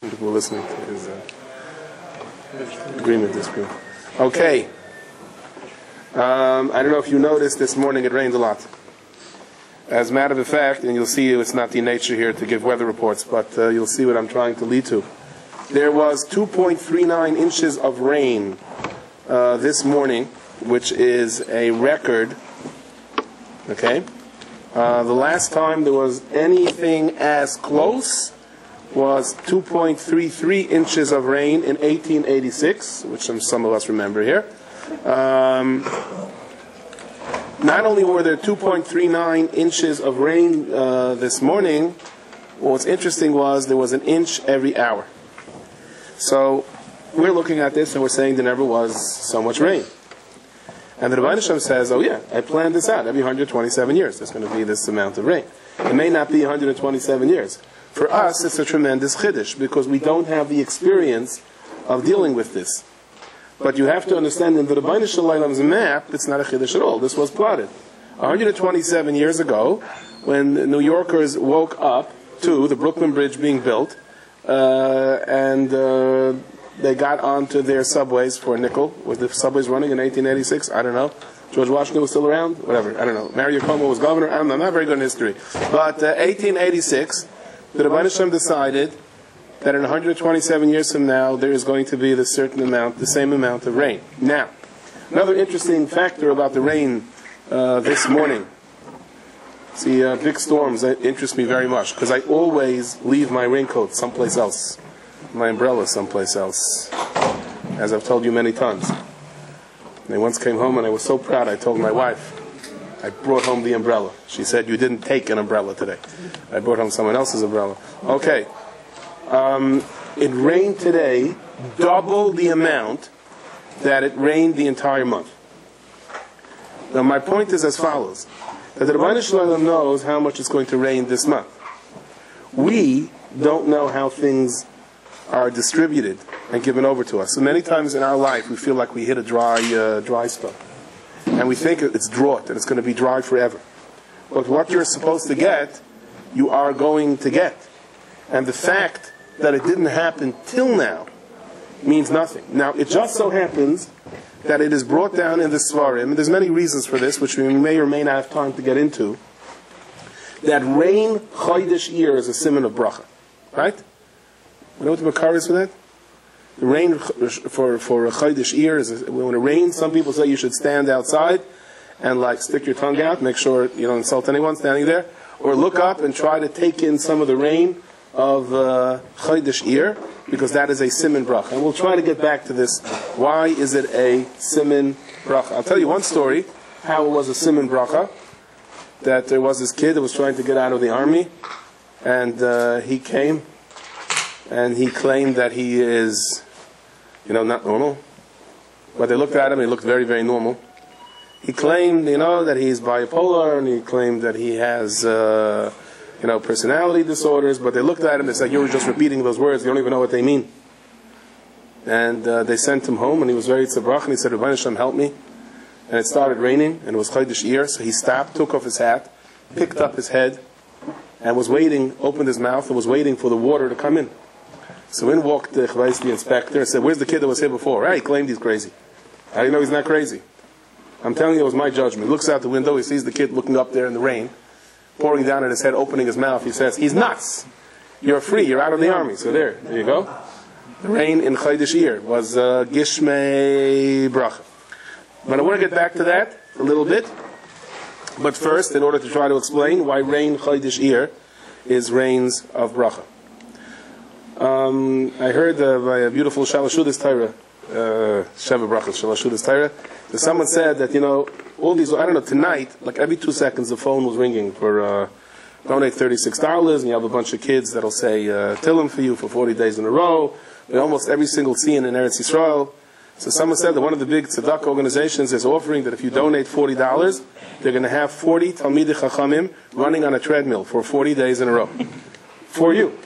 People listening to his agreement, disagreement. Okay. I don't know if you noticed this morning it rained a lot. As a matter of fact, and you'll see it's not the nature here to give weather reports, but you'll see what I'm trying to lead to. There was 2.39 inches of rain this morning, which is a record. Okay? The last time there was anything as close was 2.33 inches of rain in 1886, which some of us remember here. Not only were there 2.39 inches of rain this morning, what's interesting was there was an inch every hour. So we're looking at this and we're saying there never was so much rain. And the Rabbi says, oh yeah, I planned this out. Every 127 years there's going to be this amount of rain. It may not be 127 years. For us, it's a tremendous chiddush because we don't have the experience of dealing with this. But you have to understand in the Rabbi Shalom's map, it's not a chiddush at all. This was plotted 127 years ago when New Yorkers woke up to the Brooklyn Bridge being built, and they got onto their subways for a nickel. Was the subways running in 1886? I don't know. George Washington was still around? Whatever. I don't know. Mario Cuomo was governor? I'm not very good in history. But 1886, the Rabbi Shalom decided that in 127 years from now, there is going to be the same amount of rain. Now, another interesting factor about the rain this morning. See, big storms interest me very much because I always leave my raincoat someplace else, my umbrella someplace else, as I've told you many times. And I once came home and I was so proud, I told my wife, I brought home the umbrella. She said, you didn't take an umbrella today. I brought home someone else's umbrella. Okay. It rained today double the amount that it rained the entire month. Now my point is as follows. That the Rabbi Shalom knows how much it's going to rain this month. We don't know how things are distributed and given over to us. So many times in our life we feel like we hit a dry spell. And we think it's drought and it's going to be dry forever. But what you're supposed to get, you are going to get. And the fact that it didn't happen till now means nothing. Now, it just so happens that it is brought down in the Svarim, and there's many reasons for this, which we may or may not have time to get into, that rain Chodesh year is a siman of Bracha. Right? You know what the Makar is for that? The rain for a Chodesh year is, when it rains, some people say you should stand outside and stick your tongue out, make sure you don't insult anyone standing there, or look up and try to take in some of the rain of Chodesh year, because that is a siman bracha. And we'll try to get back to this. Why is it a siman bracha? I'll tell you one story, how it was a siman bracha, that there was this kid that was trying to get out of the army, and he came, and he claimed that he is, not normal. But they looked at him, and he looked very, very normal. He claimed, that he's bipolar, and he claimed that he has personality disorders, but they looked at him, they said, you're just repeating those words, you don't even know what they mean. And they sent him home, and he was very tzabrach, and he said, Rabbi Hashem, help me. And it started raining, and it was Chodesh Iyar, so he stopped, took off his hat, picked up his head, and was waiting, opened his mouth, and was waiting for the water to come in. So in walked the inspector, and said, where's the kid that was here before? He claimed he's crazy. How do you know he's not crazy? I'm telling you, it was my judgment. He looks out the window, he sees the kid looking up there in the rain, pouring down on his head, opening his mouth. He says, he's nuts. You're free. You're out of the army. So there you go. The rain in Chodesh Iyar was Gishmei Bracha. But I want to get back to that a little bit. But first, in order to try to explain why rain Chodesh Iyar is rains of Bracha. I heard by a beautiful Shalashudas Torah, Sheva Brachas Shalashudas Torah, that someone said that, all these, I don't know, tonight, every 2 seconds the phone was ringing for donate $36, and you have a bunch of kids that'll say Tillim for you for 40 days in a row. And almost every single scene in Eretz Yisrael. So someone said that one of the big tzedakah organizations is offering that if you donate $40, they're going to have 40 Talmidei Chachamim running on a treadmill for 40 days in a row. For you.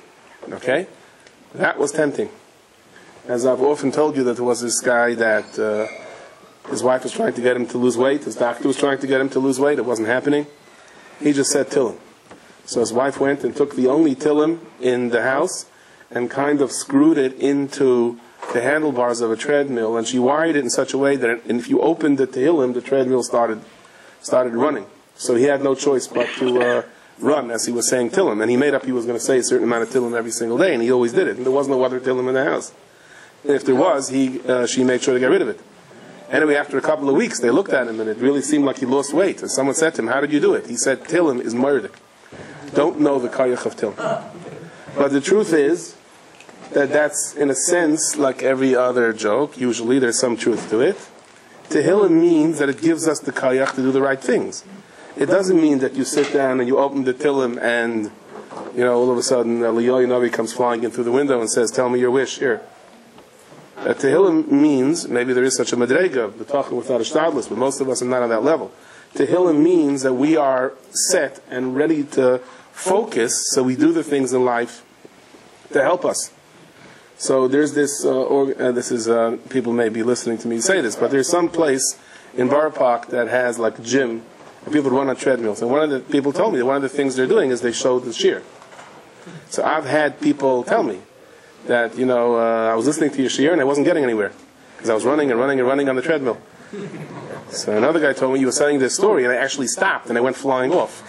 Okay? That was tempting. As I've often told you, that there was this guy that his wife was trying to get him to lose weight. His doctor was trying to get him to lose weight. It wasn't happening. He just said Tillim. So his wife went and took the only Tillim in the house and kind of screwed it into the handlebars of a treadmill, and she wired it in such a way that if you opened the Tehillim, the treadmill started running. So he had no choice but to run as he was saying Tehillim, and he made up he was going to say a certain amount of Tehillim every single day, and he always did it, and there was no other Tehillim in the house. And if there was, she made sure to get rid of it. Anyway, after a couple of weeks, they looked at him, and it really seemed like he lost weight. And someone said to him, how did you do it? He said, Tehillim is murdik. Don't know the kayach of Tehillim. But the truth is that that's, in a sense, like every other joke. Usually there's some truth to it. Tehillim means that it gives us the kayach to do the right things. It doesn't mean that you sit down and you open the Tehillim and, all of a sudden, Eliyahu Navi comes flying in through the window and says, tell me your wish, here. Tehillim means, maybe there is such a madrega, the talking without a shtadlis, but most of us are not on that level. Tehillim means that we are set and ready to focus, so we do the things in life to help us. So there's this, people may be listening to me say this, but there's some place in Borough Park that has like a gym, and people run on treadmills. And one of the people told me that one of the things they're doing is they show the shear. So I've had people tell me that, I was listening to your shiur and I wasn't getting anywhere because I was running and running and running on the treadmill. So another guy told me you were saying this story, and I actually stopped and I went flying off.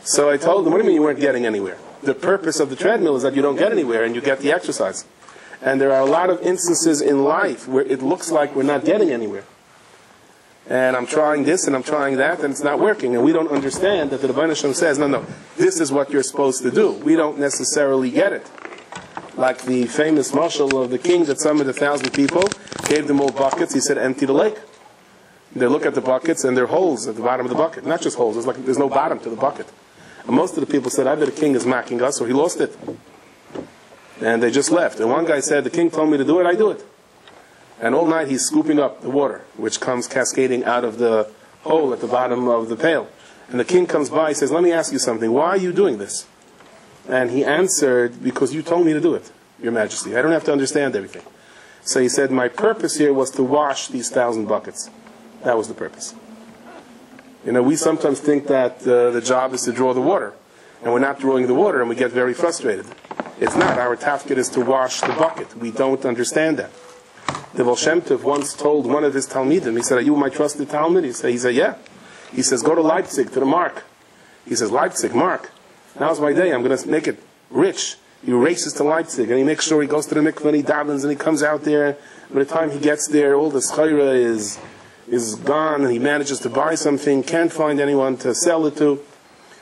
So I told him, what do you mean you weren't getting anywhere? The purpose of the treadmill is that you don't get anywhere and you get the exercise. And there are a lot of instances in life where it looks like we're not getting anywhere. And I'm trying this and I'm trying that and it's not working. And we don't understand that the Rebbeinu Shem says, no, this is what you're supposed to do. We don't necessarily get it. Like the famous mashal of the king that summoned 1,000 people, gave them all buckets, he said, empty the lake. They look at the buckets and there are holes at the bottom of the bucket. Not just holes, there's no bottom to the bucket. And most of the people said, either the king is mocking us or he lost it. And they just left. And one guy said, the king told me to do it, I do it. And all night he's scooping up the water, which comes cascading out of the hole at the bottom of the pail. And the king comes by, he says, let me ask you something, why are you doing this? And he answered, because you told me to do it, Your Majesty. I don't have to understand everything. So he said, my purpose here was to wash these 1,000 buckets. That was the purpose. We sometimes think that the job is to draw the water. And we're not drawing the water and we get very frustrated. It's not. Our tafkid is to wash the bucket. We don't understand that. The Baal Shem Tov once told one of his Talmidim, he said, are you my trusted Talmud? He said, yeah. He says, go to Leipzig, to the Mark. He says, Leipzig, Mark. Now's my day. I'm going to make it rich. He races to Leipzig and he makes sure he goes to the mikveh and he davens and he comes out there. By the time he gets there, all the schaira is gone and he manages to buy something, can't find anyone to sell it to,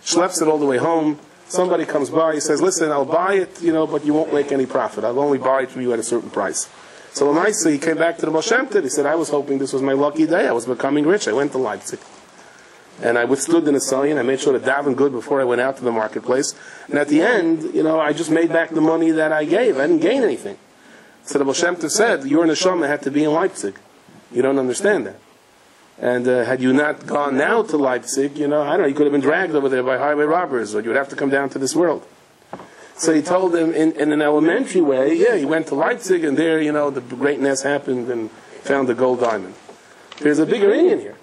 schleps it all the way home. Somebody comes by, he says, listen, I'll buy it, but you won't make any profit. I'll only buy it from you at a certain price. So Lamaisa, he came back to the Baal Shem Tov. He said, I was hoping this was my lucky day. I was becoming rich. I went to Leipzig. And I withstood the Nisayan. I made sure to daven good before I went out to the marketplace. And at the end, I just made back the money that I gave. I didn't gain anything. So the Baal Shem Tov said, your neshama had to be in Leipzig. You don't understand that. And had you not gone now to Leipzig, I don't know, you could have been dragged over there by highway robbers, or you would have to come down to this world. So he told him in an elementary way, he went to Leipzig, and there, the greatness happened and found the gold diamond. There's a bigger Indian here.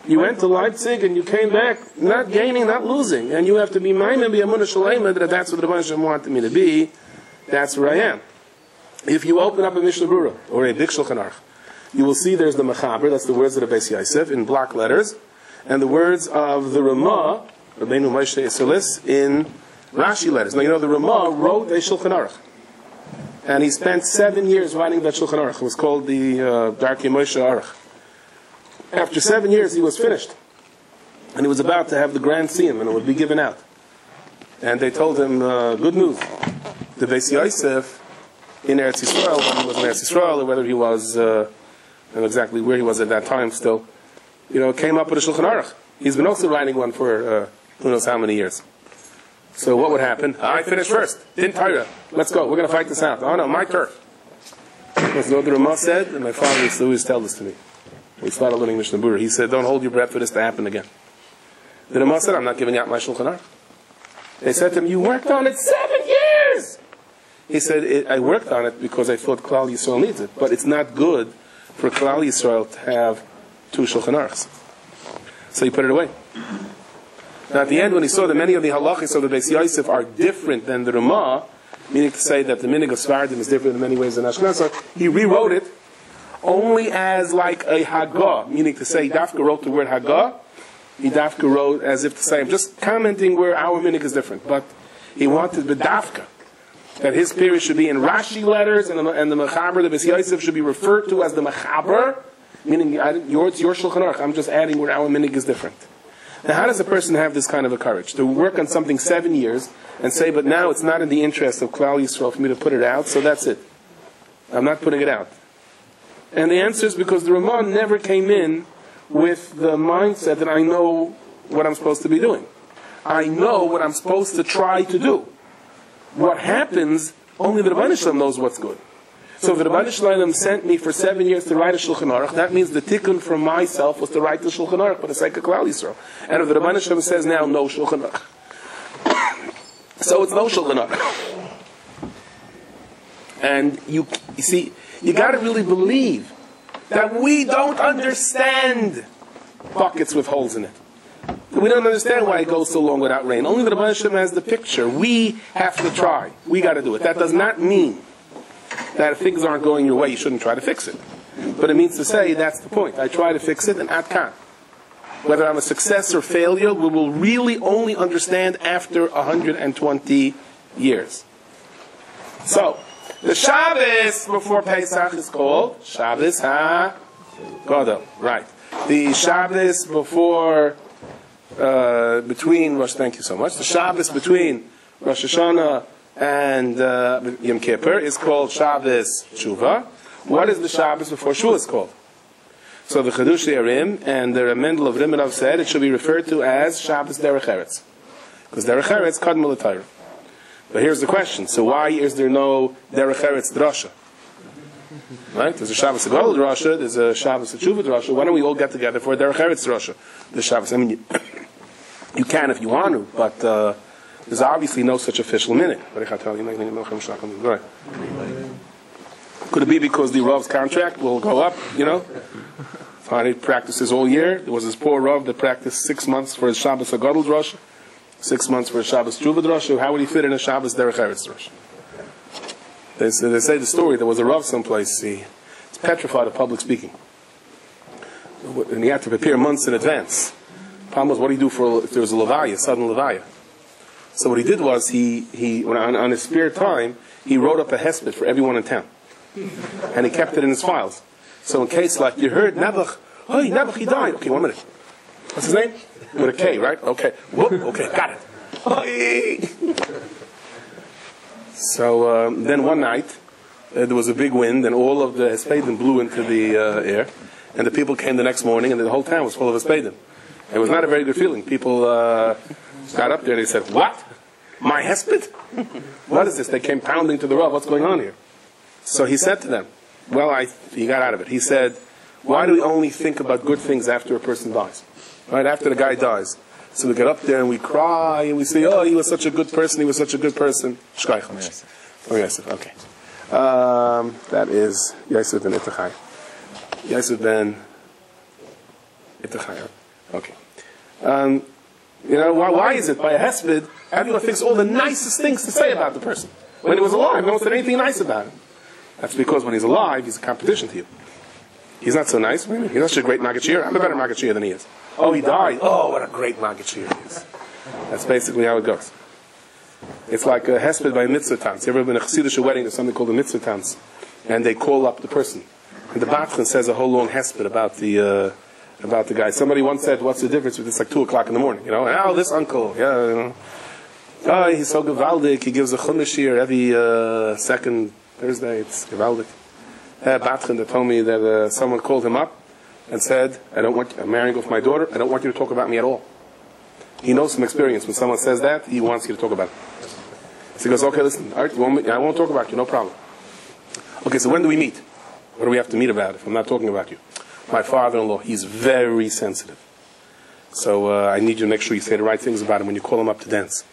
You went to Leipzig and you came back not gaining, not losing. And you have to be ma'amen b'yamunah shalema that that's what the Rebbeinu Shem wanted me to be. That's where I am. If you open up a Mishnah Berurah or a Big Shulchan Aruch, you will see there's the Mechaber, that's the words of the Beis Yosef in block letters, and the words of the Ramah, Rabbeinu Moshe Yisraelis, in Rashi letters. Now the Ramah wrote a Shulchan Aruch. And he spent 7 years writing that Shulchan Aruch. It was called the Darkei Moshe Aruch. After 7 years, he was finished. And he was about to have the grand siyum, and it would be given out. And they told him, good news. The Beis Yosef in Eretz Yisrael, whether he was in Eretz Yisrael, or whether he was, I don't know exactly where he was at that time still, came up with a Shulchan Aruch. He's been also writing one for who knows how many years. So what would happen? I finished first. Didn't Torah. Let's go. We're going to fight this out. Oh no, my turf. That's what the Ramah said, and my father used to always tell this to me. We started learning Mishnah Berurah. He said, don't hold your breath for this to happen again. The Ramah said, I'm not giving out my Shulchan Aruch. They said to him, you worked on it 7 years! He said, I worked on it because I thought Klal Yisrael needs it. But it's not good for Klal Yisrael to have 2 Shulchan Aruchs. So he put it away. Now at the end, when he saw that many of the halachis of the Beis Yosef are different than the Ramah, meaning to say that the minig of Svardim is different in many ways than Ashkenaz. He rewrote it only as like a Haggah, meaning to say, Dafka wrote the word Haggah, he Dafka wrote as if to say, I'm just commenting where our minig is different, but he wanted the Dafka, that his period should be in Rashi letters, and the Mechaber, the Bes Yosef, should be referred to as the Mechaber, meaning it's your Shulchan Aruch, I'm just adding where our minig is different. Now how does a person have this kind of a courage? To work on something 7 years, and say, but now it's not in the interest of Klal Yisrael for me to put it out, so that's it. I'm not putting it out. And the answer is because the Ramah never came in with the mindset that I know what I'm supposed to be doing. I know what I'm supposed to try to do. What happens, only the Rebbeinu Shalom knows what's good. So if the Rebbeinu Shalom sent me for 7 years to write a Shulchan Aruch, that means the tikkun from myself was to write the Shulchan Aruch for the sake of Klal Yisrael. And if the Rebbeinu Shalom says now, no Shulchan Aruch, so it's no Shulchan Aruch. And you see, you got to really believe that we don't understand buckets with holes in it. We don't understand why it goes so long without rain. Only the Rebbeinu Shalom has the picture. We have to try. We got to do it. That does not mean that if things aren't going your way, you shouldn't try to fix it. But it means to say, that's the point. I try to fix it, and at kan. Whether I'm a success or failure, we will really only understand after 120 years. So, the Shabbos before Pesach is called Shabbos HaGadol. Right. The Shabbos before, between Rosh, thank you so much. The Shabbos between Rosh Hashanah and Yom Kippur is called Shabbos Tshuva. What is the Shabbos before Shavuos called? So the Chedush Arim and the Mendel of Rimanov said it should be referred to as Shabbos Derech Eretz, because Derech Eretz Kadmul Torah. But here's the question: so why is there no Derech Eretz Drasha? Right? There's a Shabbos Gadol Drasha, there's a Shabbos Tshuva Drasha. Why don't we all get together for a Derech Eretz Drasha? The Shabbos. I mean, you can if you want to, but there's obviously no such official minute. Could it be because the Rav's contract will go up, you know? Fine, he practices all year. There was this poor Rav that practiced 6 months for his Shabbos HaGadol Drasha, 6 months for his Shabbos Tshuva Drasha. How would he fit in a Shabbos Derech Eretz Drasha? They say the story, there was a Rav someplace, he's petrified of public speaking. And he had to prepare months in advance. The problem was, what do you do if there was a Levaya, a sudden Levaya? So what he did was, he on his spare time, he wrote up a hesped for everyone in town. And he kept it in his files. So in case, like, you heard Nebuch, hey, Nebuch, he died. Okay, 1 minute. What's his name? With a K, right? Okay. Whoop, okay, got it. Hey. So then one night, there was a big wind, and all of the Hespedim blew into the air. And the people came the next morning, and the whole town was full of Hespedim. It was not a very good feeling. People got up there, and they said, what? My Hesped? What is this? They came pounding to the Rav. What's going on here? So he said to them, well, he got out of it. He said, why do we only think about good things after a person dies? Right, after the guy dies. So we get up there and we cry and we say, oh, he was such a good person, he was such a good person. Shkaich. Oh, Yosef, okay. That is Yosef ben Itachai. Yosef ben Itachai. Okay. You know, why is it by a hesped, everyone thinks all the nicest things to say about the person? When he was alive, no one said anything nice about him. That's because when he's alive, he's a competition to you. He's not so nice. He's not such a great Magachir. I'm a better Magachir than he is. Oh, he died. Oh, what a great Magachir he is. That's basically how it goes. It's like a hesped by a mitzvah tanz. You ever been a Chassidish wedding? There's something called a mitzvah tanz. And they call up the person. And the Batchan says a whole long hesped about the guy. Somebody once said, what's the difference with this? Like 2 o'clock in the morning, you know? Oh, this uncle, yeah, you know. Oh, he's so gewaldig. He gives a chumash here every second Thursday. It's gewaldig. Batchan that told me that someone called him up and said, I'm marrying off my daughter. I don't want you to talk about me at all. He knows from experience. When someone says that, he wants you to talk about it. So he goes, okay, listen, all right, I won't talk about you, no problem. Okay, so when do we meet? What do we have to meet about if I'm not talking about you? My father-in-law, he's very sensitive. So I need you to make sure you say the right things about him when you call him up to dance.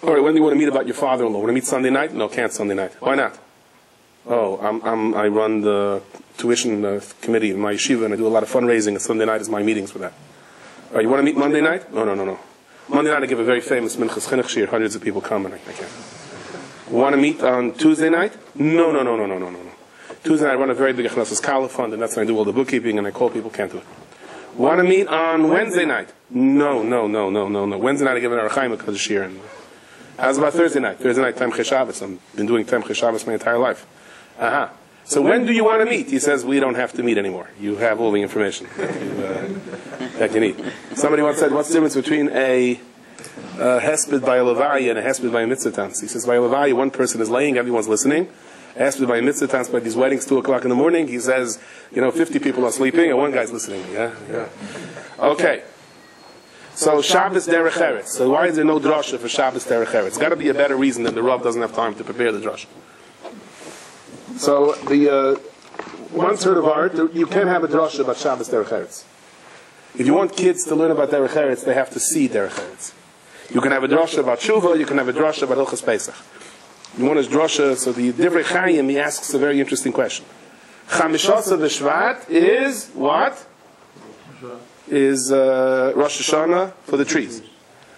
All right, when do you want to meet about your father-in-law? Want to meet Sunday night? No, can't Sunday night. Why not? Oh, I run the tuition committee in my yeshiva, and I do a lot of fundraising, and Sunday night is my meetings for that. All right, you want to meet Monday night? No. Monday night I give a very famous Minchas Chinuch Shir. Hundreds of people come, and I can't. Want to meet on Tuesday night? No. Tuesday night I run a very big Echnasos Kala fund, and that's when I do all the bookkeeping, and I call people, can't do it. Want to meet on Wednesday night? No. Wednesday night I give an Arachaim because of Shir. How's about Thursday night? Thursday night, Time Cheshabbos. I've been doing Time Cheshabbos my entire life. So when do you want to meet? He says, we don't have to meet anymore. You have all the information that you need. Somebody once said, what's the difference between a hesped by a levaya and a hesped by a mitzvah? He says, by a levaya, one person is laying, everyone's listening. Hesped by a mitzvah, by these weddings, 2 o'clock in the morning, he says, 50 people are sleeping and one guy's listening. Yeah. Okay. So Shabbos derech eretz. So why is there no drasha for Shabbos derech eretz? It's got to be a better reason than the Rav doesn't have time to prepare the drasha. So the once heard of art, you can't have a drasha about Shabbos derech eretz. If you want kids to learn about derech eretz, they have to see derech eretz. You can have a drasha about Shuvah, you can have a drasha about Hilchos Pesach. You want a drasha, so the Divrei Chaim, he asks a very interesting question. Chamishasa B'Shvat is what? Is Rosh Hashanah for the trees.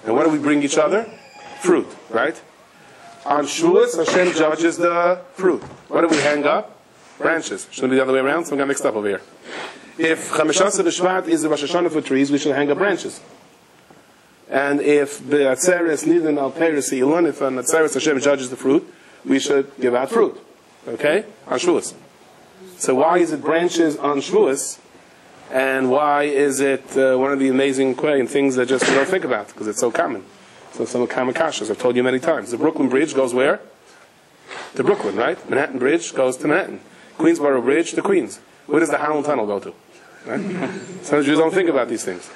And what do we bring each other? Fruit, right? On Shavuos, Hashem judges the fruit. What do we hang up? Branches. Shouldn't be the other way around, so we got mixed up over here. If Chamishasa B'Shvat is the Rosh Hashanah for trees, we should hang up branches. And if Be'atzeres Nidan Al Peres Ilon, if on Atzeres Hashem judges the fruit, we should give out fruit. Okay? On Shavuos. So why is it branches on Shavuos? And why is it one of the amazing things that just you don't think about? Because it's so common. So some common kashas, I've told you many times. The Brooklyn Bridge goes where? To Brooklyn, right? Manhattan Bridge goes to Manhattan. Queensboro Bridge to Queens. Where does the Howland Tunnel go to? Right? Sometimes you don't think about these things.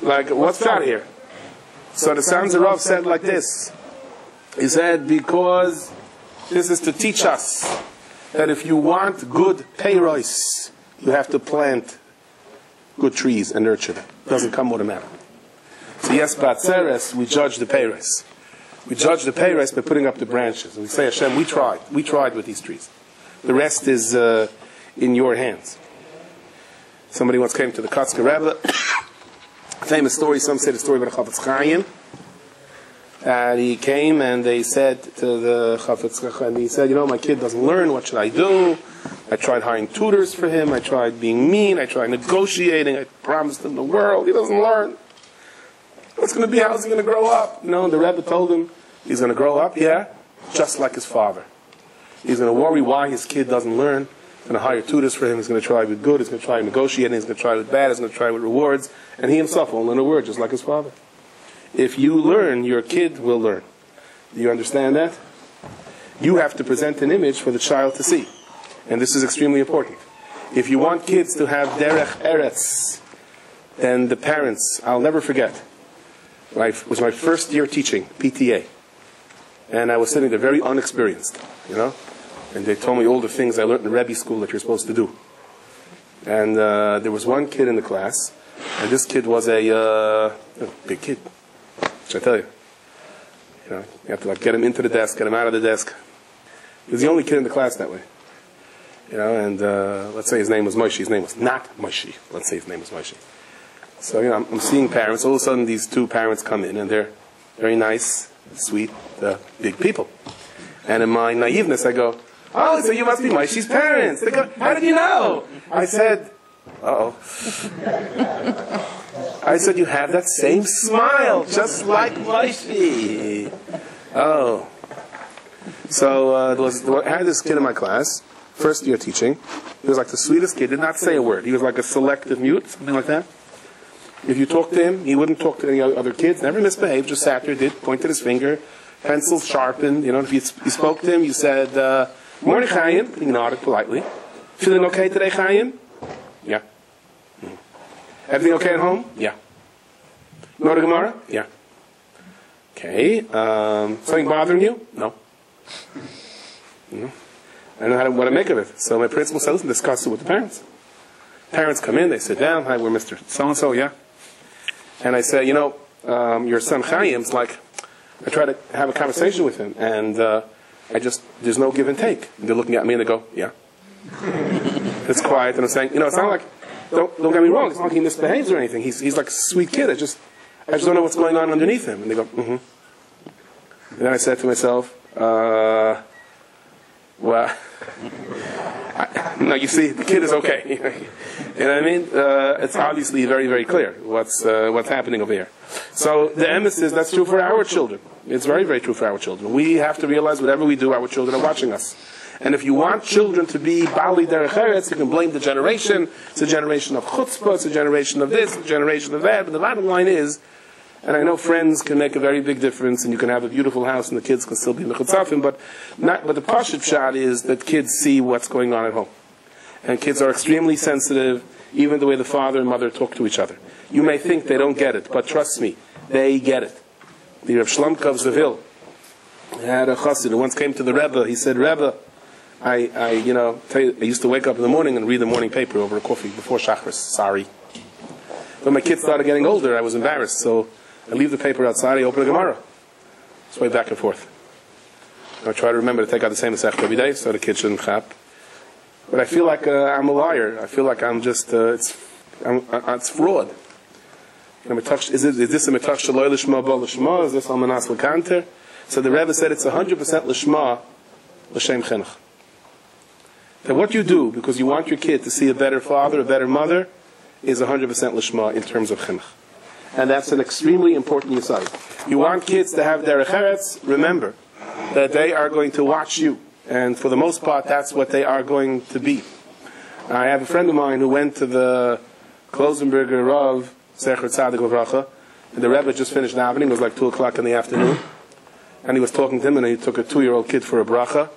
Like, what's out here? So the Sons of Rav said like this. He said, because this is to teach us that if you want good peiros, you have to plant good trees and nurture them. It doesn't come automatically. So yes, Batzeres, we judge the peiros. We judge the peiros by putting up the branches. And we say, Hashem, we tried. We tried with these trees. The rest is in your hands. Somebody once came to the Kotzker Rebbe. Famous story, some say the story about the Chafetz Chaim. And he came and they said to the Chafetz Chaim, and he said, my kid doesn't learn, what should I do? I tried hiring tutors for him, I tried being mean, I tried negotiating, I promised him the world, he doesn't learn. What's going to be, how's he going to grow up? The Rebbe told him, he's going to grow up, just like his father. He's going to worry why his kid doesn't learn. He's going to hire tutors for him, he's going to try with good, he's going to try negotiating, he's going to try with bad, he's going to try with rewards, and he himself won't learn a word, just like his father. If you learn, your kid will learn. Do you understand that? You have to present an image for the child to see. And this is extremely important. If you want kids to have derech eretz, then the parents, I'll never forget, it was my first year teaching, PTA. And I was sitting there very unexperienced, and they told me all the things I learned in Rabbi school that you're supposed to do. And there was one kid in the class, and this kid was a big kid. Should I tell you? You have to get him into the desk, get him out of the desk. He was the only kid in the class that way. And let's say his name was Moshe. His name was not Moshe. Let's say his name was Moshe. So, I'm seeing parents. All of a sudden, these two parents come in, and they're very nice, sweet, big people. And in my naiveness, I go, oh, so you must be Moshe's parents. They go, how did you know? I said, uh-oh. I said, you have that same smile, just like Moshe. Oh. So I had this kid in my class, first year teaching. He was like the sweetest kid, did not say a word. He was like a selective mute, something like that. If you talked to him, he wouldn't talk to any other kids, never misbehaved, just sat there, pointed his finger, pencils sharpened. If you spoke to him, you said, morning, Chaim. He nodded politely. Feeling okay today, Chaim? Yeah. Everything okay at home? Yeah. You know the Gemara? Yeah. Okay. Something bothering you? No. I don't know what to make of it. So my principal said, listen, discuss it with the parents. Parents come in, they sit down. Hi, we're Mr. So-and-so, yeah. And I say, your son Chaim's like, I try to have a conversation with him, and there's no give and take. And they're looking at me and they go, yeah. It's quiet, and I'm saying, it's not like, don't get me wrong, it's not like he misbehaves or anything. He's like a sweet kid. I just don't know what's going on underneath him. And they go, mm-hmm. And then I said to myself, Well, no, you see, the kid is okay. You know what I mean? It's obviously very, very clear what's happening over here. So the emes is that's true for our children. It's very, very true for our children. We have to realize whatever we do, our children are watching us. And if you want children to be Bali Derech Eretz, you can blame the generation. It's a generation of chutzpah, it's a generation of this, a generation of that. But the bottom line is, and I know friends can make a very big difference, and you can have a beautiful house, and the kids can still be mechutzafim, but the pashut shot is that kids see what's going on at home. And kids are extremely sensitive, even the way the father and mother talk to each other. You may think they don't get it, but trust me, they get it. The Rav Shlomo of Seville had a chassid who once came to the Rebbe. He said, Rebbe, I used to wake up in the morning and read the morning paper over a coffee before Schachter. Sorry. When my kids started getting older, I was embarrassed, so I leave the paper outside, I open a Gemara. It's way back and forth. I try to remember to take out the same Schachter every day, so the kids shouldn't chap. But I feel like I'm a liar. I feel like I'm just, it's fraud. Is this a metach shaloi l'shma ba l'shma? Is this almanas l'kanter? So the Rebbe said it's 100% l'shma l'shem chinuch. That what you do, because you want your kid to see a better father, a better mother, is 100% l'shma in terms of chinuch. And that's an extremely important yesod. You want kids to have derech eretz, remember that they are going to watch you. And for the most part, that's what they are going to be. I have a friend of mine who went to the Klosenberger Rav, Zecher Tzadik Bracha, and the Rebbe just finished davening. It was like 2 o'clock in the afternoon. And he was talking to him, and he took a 2-year-old kid for a bracha.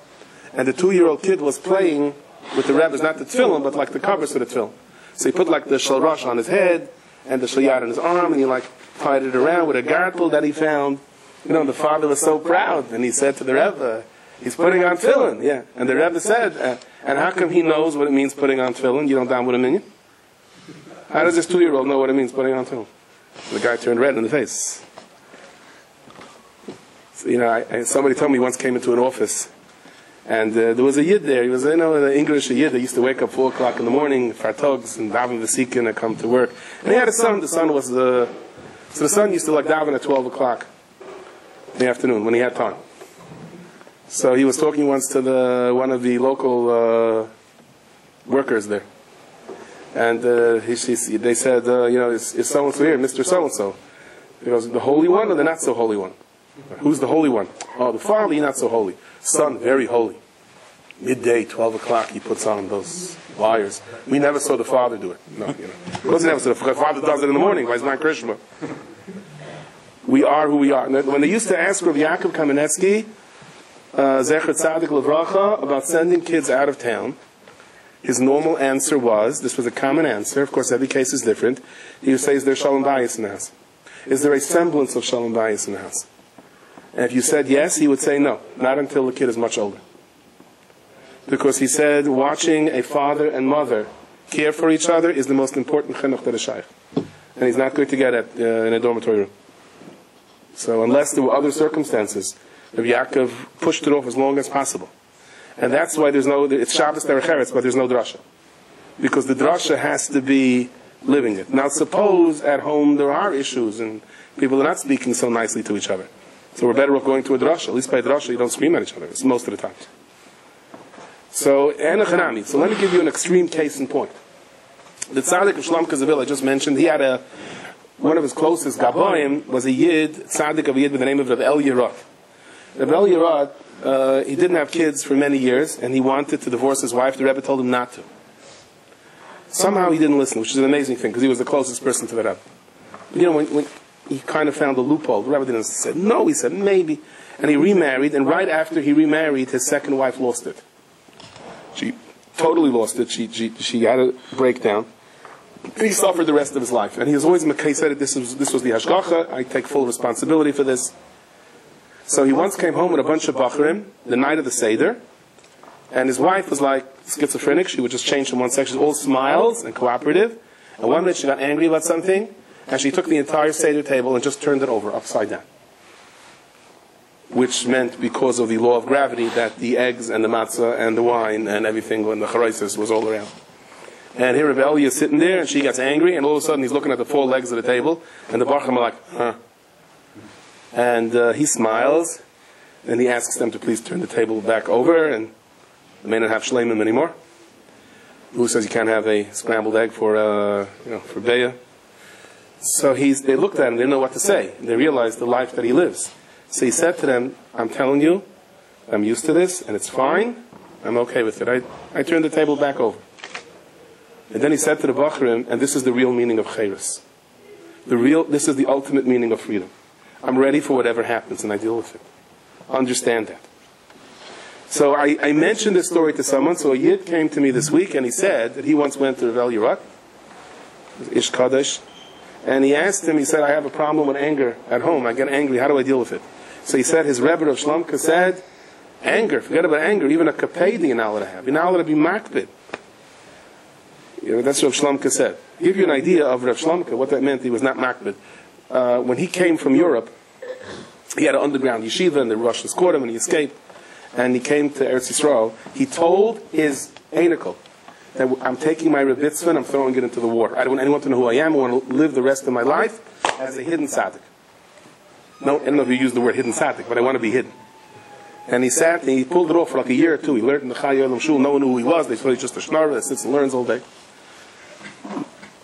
And the 2-year-old kid was playing with the Rebbe's, not the tefillin, but like the covers for the tefillin. So he put like the shalrosh on his head, and the shalyat on his arm, and he like tied it around with a gartel that he found. You know, the father was so proud, and he said to the Rebbe, he's putting on tefillin, yeah. And the Rebbe said, and how come he knows what it means putting on tefillin? You don't down with a minion? How does this 2-year-old know what it means putting on tefillin? The guy turned red in the face. So, you know, somebody told me he once came into an office, and there was a yid there. He was, an English yid that used to wake up 4 o'clock in the morning, fartogs, and daven v'sikin, and come to work. And he had a son. The son was so the son used to like daven at 12 o'clock in the afternoon when he had time. So he was talking once to one of the local workers there. And they said, is so-and-so here, Mr. So-and-so? He goes, the holy one or the not so holy one? Who's the holy one? Oh, the father, he's not so holy. Son, very holy. Midday, 12 o'clock, he puts on those wires. We never saw the father do it. No, Of course he never saw the father does it in the morning, by Zman Krishma. We are who we are. And when they used to ask Rabbi Yaakov Kamenetsky, Zecher Tzadik Levracha, about sending kids out of town, his normal answer was, this was a common answer, of course every case is different, he would say, is there shalom bayis in the house? Is there a semblance of shalom bayis in the house? And if you said yes, he would say no, not until the kid is much older. Because he said, watching a father and mother care for each other is the most important chinuch that is shaykh. And he's not going to get it in a dormitory room. So unless there were other circumstances, Rabbi Yaakov pushed it off as long as possible. And that's why it's Shabbos Derech Eretz, but there's no drasha. Because the drasha has to be living it. Now suppose at home there are issues and people are not speaking so nicely to each other. So we're better off going to a drasha. At least by a drasha you don't scream at each other. It's most of the time. So let me give you an extreme case in point. The tzaddik of Shlomo Kazavil I just mentioned, he had one of his closest gaboim was a yid, tzaddik of a yid with the name of Rabbi El Yerad. Rabbi El Yerad, he didn't have kids for many years, and he wanted to divorce his wife. The Rebbe told him not to. Somehow he didn't listen, which is an amazing thing, because he was the closest person to the Rebbe. But when he kind of found a loophole, the Rebbe didn't say no, he said maybe. And he remarried, and right after he remarried, his second wife lost it. She totally lost it. She had a breakdown. He suffered the rest of his life. And he was always, he said, this was the hashgacha, I take full responsibility for this. So he once came home with a bunch of bachrim, the night of the Seder, and his wife was like schizophrenic. She would just change from one section, all smiles and cooperative. And one minute she got angry about something, and she took the entire Seder table and just turned it over, upside down. Which meant, because of the law of gravity, that the eggs and the matzah and the wine and everything and the charaisis was all around. And here Rebbe is sitting there, and she gets angry, and all of a sudden he's looking at the 4 legs of the table, and the bachrim are like, huh. And he smiles, And he asks them to please turn the table back over, and they may not have shleimim anymore. Who says you can't have a scrambled egg for Beya? So they looked at him, they didn't know what to say. They realized the life that he lives. So he said to them, I'm telling you, I'm used to this, and it's fine. I'm okay with it. I turned the table back over. And then he said to the Bachrim, and this is the real meaning of Chayris. This is the ultimate meaning of freedom. I'm ready for whatever happens, and I deal with it. Understand that. So I mentioned this story to someone. So a Yid came to me this week, and he said that he once went to Revel Yirak, Ish Kadesh, and he asked him, he said, I have a problem with anger at home. I get angry. How do I deal with it? So he said, his Rebbe of Shlomka said, anger, forget about anger. Even a kapedi you're not allowed to have. You're not allowed to be makbid. That's what Shlomka said. To give you an idea of Rav Shlomka, what that meant, he was not makbid. When he came from Europe, he had an underground yeshiva in the Russians caught him and he escaped. And he came to Eretz Yisrael. He told his Einikel that I'm taking my Rebitzvah and I'm throwing it into the water. I don't want anyone to know who I am. I want to live the rest of my life as a hidden tzaddik. No, I don't know if you use the word hidden tzaddik, but I want to be hidden. And he sat and he pulled it off for like a year or two. He learned in the Chai Yolam Shul. No one knew who he was. They thought he's just a schnarr that sits and learns all day.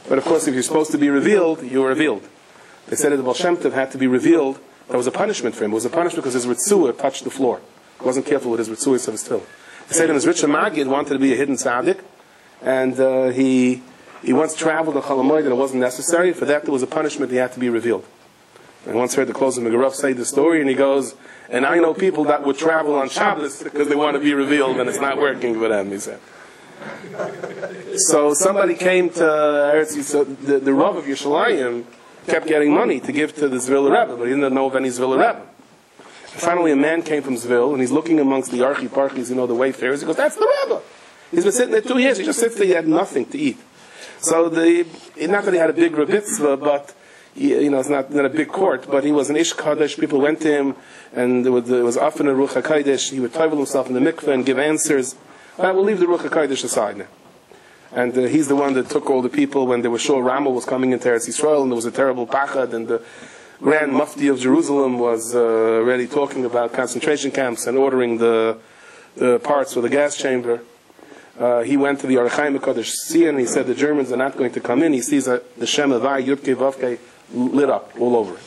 But of course, if you're supposed to be revealed, you're revealed. They said that the Baal Shem Tov had to be revealed. That was a punishment for him. It was a punishment because his Ritzua touched the floor. He wasn't careful with his Ritzuas of his till. They said his Richard Magid wanted to be a hidden tzaddik, and he once traveled to Chalamoid and it wasn't necessary. For that there was a punishment, he had to be revealed. I once heard the close of Megarov say the story, and he goes, and I know people that would travel on Shabbos because they want to be revealed and it's not working for them, he said. So somebody came to Eretz Yisrael, the Rav of Yerushalayim kept getting money to give to the Zvil Rebbe, but he didn't know of any Zvil Rebbe. Finally, a man came from Zvil, and he's looking amongst the Archi-Parchis, the wayfarers. He goes, that's the Rebbe. He's been sitting there 2 years. He just sits there. He had nothing to eat. So, not that he had a big Rebitzvah, but, it's not a big court, but he was an Ish Kadesh. People went to him, and there was often a Ruach HaKodesh. He would tovel himself in the mikveh and give answers. We'll leave the Ruach HaKodesh aside now. And he's the one that took all the people when there was Shul Rama was coming into Eretz Yisrael, and there was a terrible pachad, and the Grand Mufti of Jerusalem was already talking about concentration camps and ordering the parts for the gas chamber. He went to the Arachaim HaKodesh Sea and he said the Germans are not going to come in. He sees the Shem Avai, Yudke, Vavke lit up all over it.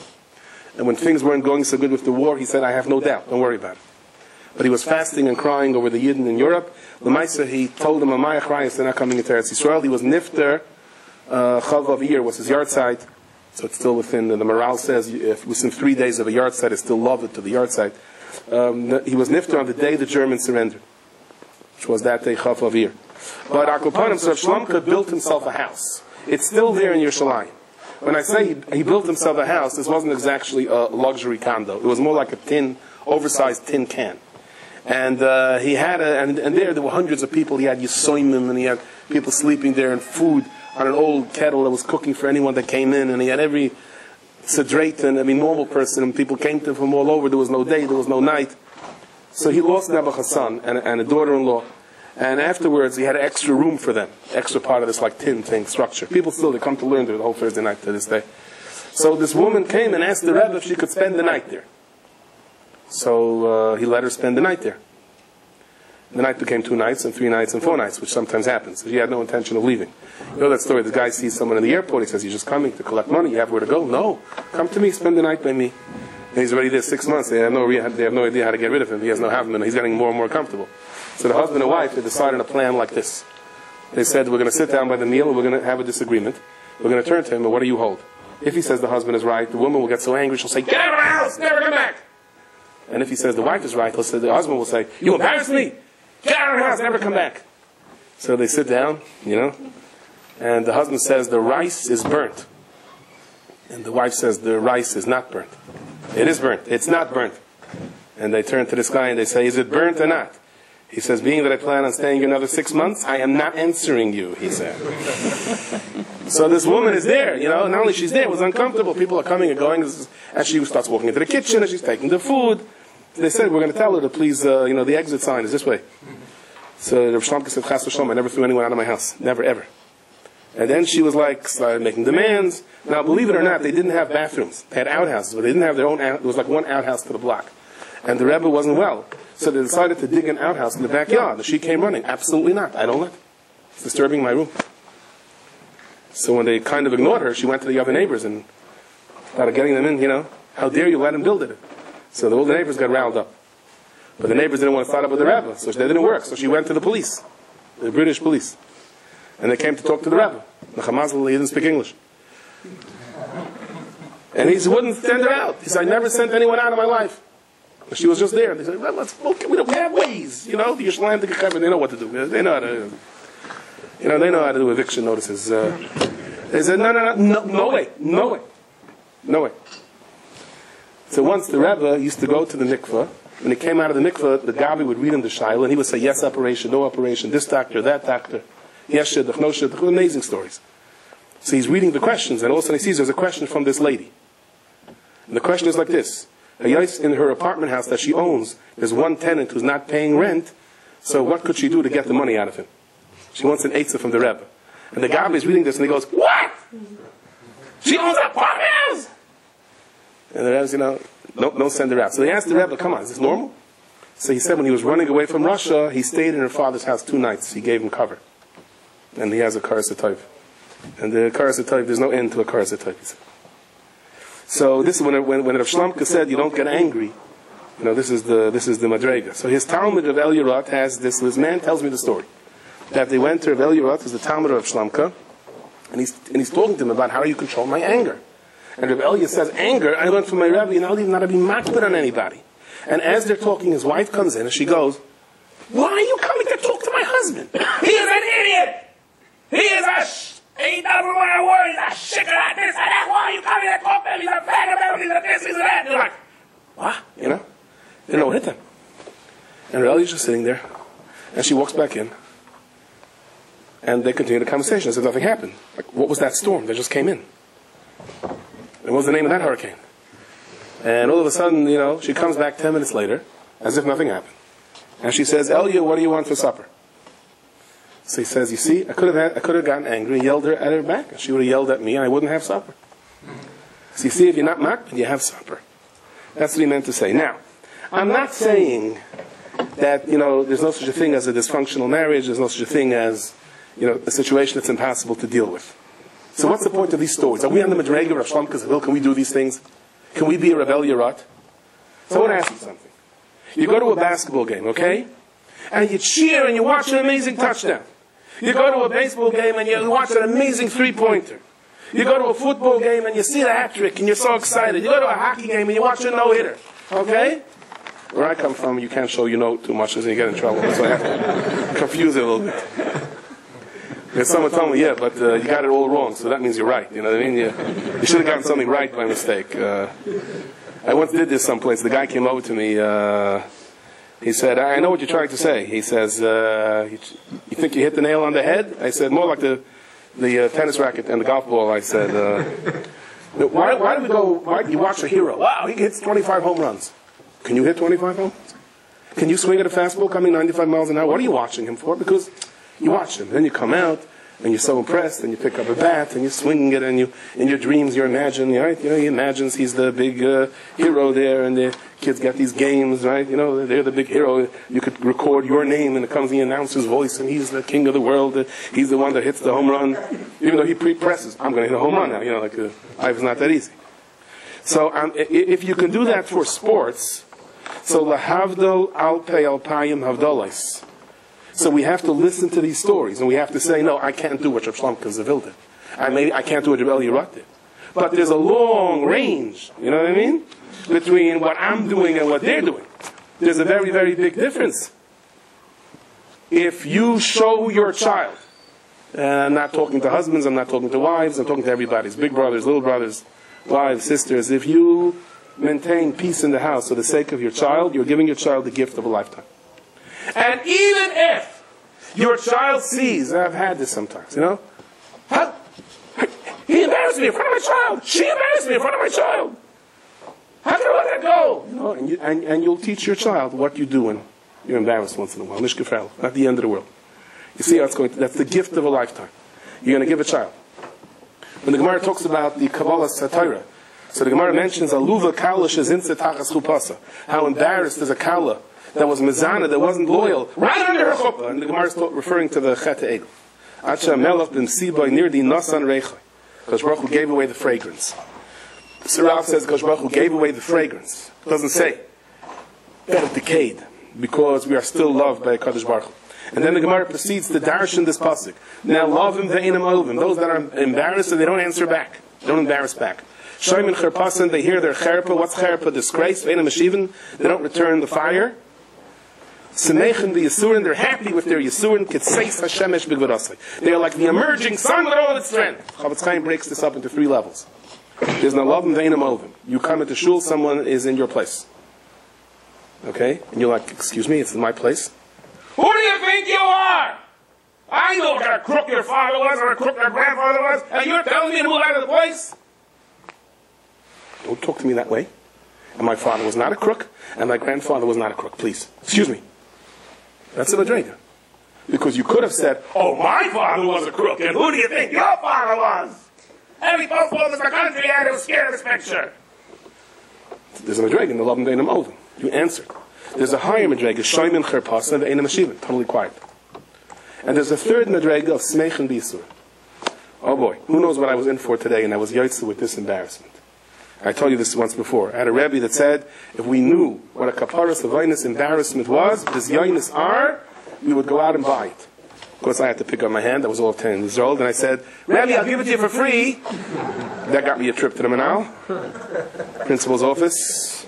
And when things weren't going so good with the war, he said, I have no doubt, don't worry about it. But he was fasting and crying over the Yidden in Europe. Lemaisa, he told them, Amaya Chrayas, they're not coming into Eretz Yisrael. He was Nifter, Chav of Iyar was his yard site. So it's still within, the morale says, if within 3 days of a yard site, it's still loved to the yard site. He was nifter on the day the Germans surrendered, which was that day, Chaf Avir. But Akopanim, so Shlomka built himself a house. It's still there in Yerushalayim. When I say he built himself a house, this wasn't exactly a luxury condo. It was more like a oversized tin can. And he had and there were hundreds of people. He had Yisoimim, and he had people sleeping there, and food on an old kettle that was cooking for anyone that came in, and he had every Sidrait, and normal person, and people came to him from all over. There was no day, there was no night. So he lost Nebuchadnezzar's son and a daughter-in-law, and afterwards he had an extra room for them, extra part of this tin thing structure. People still, they come to learn there the whole Thursday night to this day. So this woman came and asked the Rebbe if she could spend the night there. So he let her spend the night there. The night became 2 nights and 3 nights and 4 nights, which sometimes happens. She had no intention of leaving. You know that story, the guy sees someone in the airport, he says, you're just coming to collect money, you have where to go? No, come to me, spend the night by me. And he's already there 6 months, they have no idea how to get rid of him, he has no having, and he's getting more and more comfortable. So the husband and wife, they decided a plan like this. They said, we're going to sit down by the meal, and we're going to have a disagreement. We're going to turn to him, and what do you hold? If he says the husband is right, the woman will get so angry, she'll say, get out of the house, never come back! And if he says the wife is right, the husband will say, you embarrass me! Get out of the house, never come back. So they sit down, and the husband says, the rice is burnt. And the wife says, the rice is not burnt. It is burnt. It's not burnt. And they turn to this guy and they say, is it burnt or not? He says, being that I plan on staying here another 6 months, I am not answering you, he said. So this woman is there, not only she's there, it was uncomfortable. People are coming and going, and she starts walking into the kitchen and she's taking the food. They said, we're going to tell her to please, the exit sign is this way. So Rav Shlomka said, Chas v'shalom, I never threw anyone out of my house. Never, ever. And then she was started making demands. Now, believe it or not, they didn't have bathrooms. They had outhouses, but they didn't have their own, there was one outhouse to the block. And the Rebbe wasn't well. So they decided to dig an outhouse in the backyard. She came running. Absolutely not. I don't let. It's disturbing my room. So when they kind of ignored her, she went to the other neighbors and started getting them in, how dare you let him build it? So all the neighbors got riled up. But the neighbors didn't want to start up with the Rebbe, so that didn't work. So she went to the police, the British police. And they came to talk to the Rebbe. The Hamas, he didn't speak English. And he wouldn't send her out. He said, I never sent anyone out of my life. But she was just there. They said, well, we have ways, the Yishlan, they know what to do. They know how to, they know how to do eviction notices. They said, no way. So once the Rebbe used to go to the mikveh, when he came out of the mikveh, the Gabi would read him the Shaila, and he would say, yes operation, no operation, this doctor, that doctor, yes shidduch, no shidduch, amazing stories. So he's reading the questions, and all of a sudden he sees there's a question from this lady. And the question is like this. In her apartment house that she owns, there's one tenant who's not paying rent, so what could she do to get the money out of him? She wants an eitzah from the Rebbe. And the Gabi is reading this, and he goes, what? She owns an apartment house? And the Rebbe's, don't send her out. So they asked the Rebbe, come on, is this normal? So he said when he was running away from Russia, he stayed in her father's house 2 nights. He gave him cover. And he has a Parasha. And the Parasha, there's no end to a Parasha, he said. So this is when Rav Shlamka said, you don't get angry. This is the Madrega. So his Talmud of El Yerot has this man tells me the story. That they went to Rav El Yerot, who's the Talmud of Shlamka, and he's talking to him about how you control my anger. And Rav Elia says, anger, I learned from my Rebbe, not to be makbid on anybody. And as they're talking, his wife comes in and she goes, why are you coming to talk to my husband? He is an idiot! He is he doesn't want to worry, he's a shicker at this and that. Why are you coming to talk to him? He's a vagabond, he's a this, he's a that. And you're like, what? They don't know what hit them. And Rav Elia's just sitting there. And she walks back in. And they continue the conversation as if nothing happened. Like, what was that storm that just came in? And what was the name of that hurricane? And all of a sudden, she comes back 10 minutes later, as if nothing happened. And she says, Elia, what do you want for supper? So he says, you see, I could have gotten angry and yelled at her back. And she would have yelled at me and I wouldn't have supper. So you see, if you're not makbid, you have supper. That's what he meant to say. Now, I'm not saying that, there's no such a thing as a dysfunctional marriage, there's no such a thing as, a situation that's impossible to deal with. So what's the point of these stories? Are we on the Madrega of Rav Shlamka's Hill? Can we do these things? Can we be a Rav El Yerot? So I want to ask you something. You go to a basketball game, okay? And you cheer and you watch an amazing touchdown. You go to a baseball game and you watch an amazing three-pointer. You go to a football game and you see the hat-trick and you're so excited. You go to a hockey game and you watch a no-hitter. Okay? Where I come from, you can't show too much and you get in trouble. So I have to confuse it a little bit. And someone told me, but you got it all wrong, so that means you're right. You know what I mean? You should have gotten something right by mistake. I once did this someplace. The guy came over to me. He said, I know what you're trying to say. He says, you think you hit the nail on the head? I said, more like the tennis racket and the golf ball. I said, why do you watch a hero? Wow, he hits 25 home runs. Can you hit 25 home runs? Can you swing at a fastball coming 95 miles an hour? What are you watching him for? Because you watch him. Then you come out, and you're so impressed, and you pick up a bat, and you're swinging it, and in your dreams, you're imagining, right? He imagines he's the big hero there, and the kids get these games, right? They're the big hero. You could record your name, and it comes the announcer's voice, and he's the king of the world. He's the one that hits the home run, even though he pre-presses. I'm going to hit a home run now. Life is not that easy. So if you can do that for sports, so lahavdol alpei alpayim havdolais. So we have to listen to these stories, and we have to say, no, I can't do what Rav Shlamka Zavil did. I can't do what Rav El Yerot did. But there's a long range, you know what I mean, between what I'm doing and what they're doing. There's a very, very big difference. If you show your child, I'm not talking to husbands, I'm not talking to wives, I'm talking to everybody's big brothers, little brothers, wives, sisters. If you maintain peace in the house for the sake of your child, you're giving your child the gift of a lifetime. And even if your child sees, and I've had this sometimes, he embarrassed me in front of my child. She embarrassed me in front of my child. How can I let that go? And you'll teach your child what you do when you're embarrassed once in a while. Nishkefel, not the end of the world. You see how it's going to, that's the gift of a lifetime. You're going to give a child. When the Gemara talks about the Kabbalah Torah, So the Gemara mentions aluva kala shezinse tachas chupasa. How embarrassed is a kala that was mezana, that wasn't loyal, right under her chuppah. And the Gemara is referring to the chet egel. Acha melach b'msiba near the nasan reicha. Because Baruch Hu gave away the fragrance. Sirach says because Baruch Hu gave away the fragrance. It doesn't say that it decayed because we are still loved by Kadosh Baruch Hu. And then the Gemara proceeds to darshan this pasuk. Now love him ve'inam olvim. Those that are embarrassed and they don't answer back. They don't embarrass back. Shoyim and cherpasan, they hear their cherpa. What's cherpa? Disgrace. Ve'inam meshivin. They don't return the fire. Semechin the Yisurin, they're happy with their Yisurin. Kitseis Hashemesh b'gvurasai. They are like the emerging sun with all its strength. Chavetz Chaim breaks this up into 3 levels. There's no love and ve'inam olvim. You come into shul, someone is in your place. Okay? And you're like, excuse me, it's my place. Who do you think you are? I know what a crook your father was or a crook your grandfather was, and you're telling me to move out of the place? Don't talk to me that way. And my father was not a crook, and my grandfather was not a crook. Please. Excuse me. That's a madrega. Because you could have said, oh, my father was a crook, and who do you think your father was? Every postman in the country had who was scared of this picture. There's a madrega in the love and ve'inam olvim. You answered. There's a higher madrega, shoyim and cherpasan ve'inam meshivin, totally quiet. And there's a third madrega of smechin b'yisur. Oh boy, who knows what I was in for today, and I was yotze with this embarrassment. I told you this once before. I had a Rabbi that said, if we knew what a kaparas levaynus embarrassment was, this yoynus are, we would go out and buy it. Of course, I had to pick up my hand. I was all 10 years old, and I said, Rabbi, I'll give it to you for free. That got me a trip to the Manal, principal's office.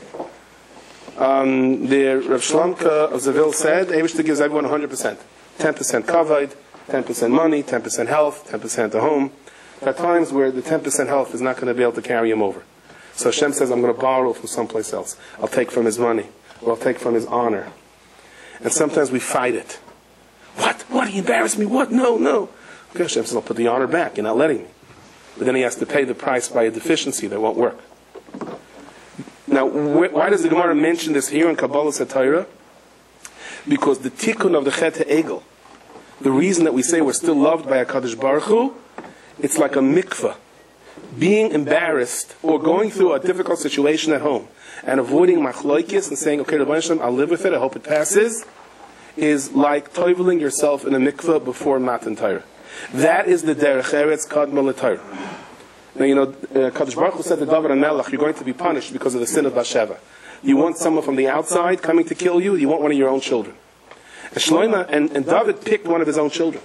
The Rav Shlamka of Zavil said, Eivishter gives everyone 100%. 10% covered, 10% money, 10% health, 10% a home. There are times where the 10% health is not going to be able to carry him over. So Hashem says, I'm going to borrow from someplace else. I'll take from his money, or I'll take from his honor. And sometimes we fight it. What? What? He embarrassed me? What? No, no. Okay, Hashem says, I'll put the honor back. You're not letting me. But then he has to pay the price by a deficiency that won't work. Now, why does the Gemara mention this here in Kabbalah Torah? Because the tikkun of the chet egel, the reason that we say we're still loved by HaKadosh Baruch Hu, it's like a mikveh. Being embarrassed or going through a difficult situation at home and avoiding machloikis and saying, okay, Rabbi Shalom, I'll live with it, I hope it passes, is like toiveling yourself in a mikveh before Matan Torah. That is the derech eretz kadma l'Torah. Now, you know, Kadosh Baruch Hu said to David and Melech, you're going to be punished because of the sin of Bathsheba. You want someone from the outside coming to kill you, you want one of your own children. And Shlomo and David picked one of his own children.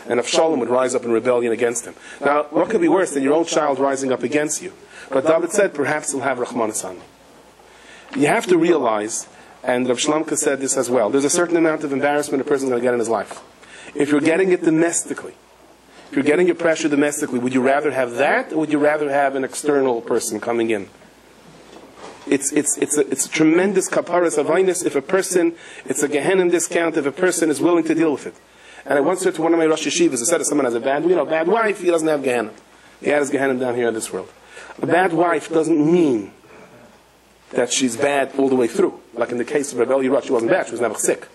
And Avshalom would rise up in rebellion against him. Now, what could be worse than your own child rising up against you? But David said, perhaps he'll have Rahmanas on me. You have to realize, and Rav Shlamka said this as well, there's a certain amount of embarrassment a person's going to get in his life. If you're getting it domestically, if you're getting your pressure domestically, would you rather have that, or would you rather have an external person coming in? It's a tremendous kaparas avaynus if a person, it's a Gehenna discount if a person is willing to deal with it. And I once said to one of my Rosh Yeshivas, I said if someone has a bad wife, he doesn't have Gehenna. He has Gehenna down here in this world. A bad wife doesn't mean that she's bad all the way through. Like in the case of Rebel Yerut, she wasn't bad, she was never sick.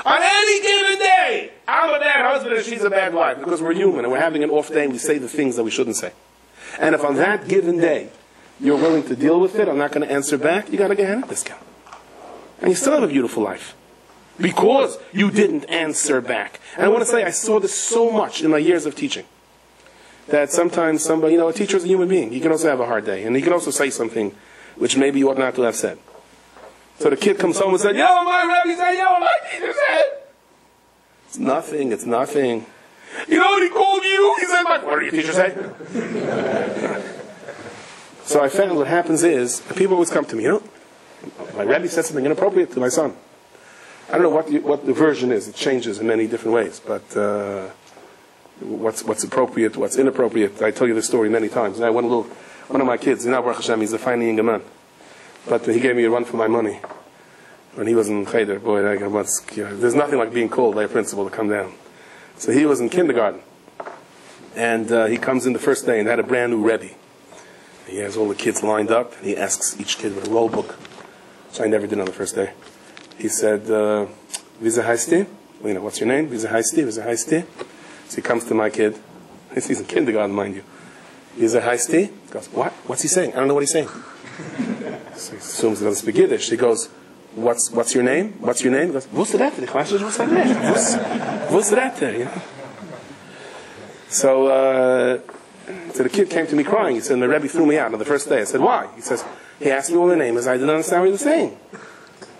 On any given day, I'm a bad husband and she's a bad wife. Because we're human and we're having an off day and we say the things that we shouldn't say. And if on that given day, you're willing to deal with it, I'm not going to answer back, you got a Gehenna discount. And you still have a beautiful life. Because you didn't answer back. And I want to say, I saw this so much in my years of teaching. That sometimes somebody, a teacher is a human being. He can also have a hard day. And he can also say something which maybe you ought not to have said. So the kid comes home and said, my Rabbi said, my teacher said. It's nothing. You know what he called you? He said, what did your teacher say? So I found what happens is, people always come to me, my Rabbi said something inappropriate to my son. I don't know what the version is. It changes in many different ways. But what's appropriate, what's inappropriate. I tell you this story many times. And one of my kids, Baruch Hashem, he's a fine young man. But he gave me a run for my money when he was in Cheder. Boy, there's nothing like being called by a principal to come down. So he was in kindergarten. And he comes in the first day and had a brand new Rebbe. He has all the kids lined up. And he asks each kid with a roll book, which I never did on the first day. He said, Visa Heisti? What's your name? Visa Heisti? So he comes to my kid. He's in kindergarten, mind you. He said, hi, Steve. He goes, what? What's he saying? I don't know what he's saying. So he assumes he doesn't speak Yiddish. He goes, what's your name? What's your name? He goes, wusste you know? So the kid came to me crying. He said, the Rebbe threw me out on the first day. I said, why? He says, he asked me what my name is. I didn't understand what he was saying.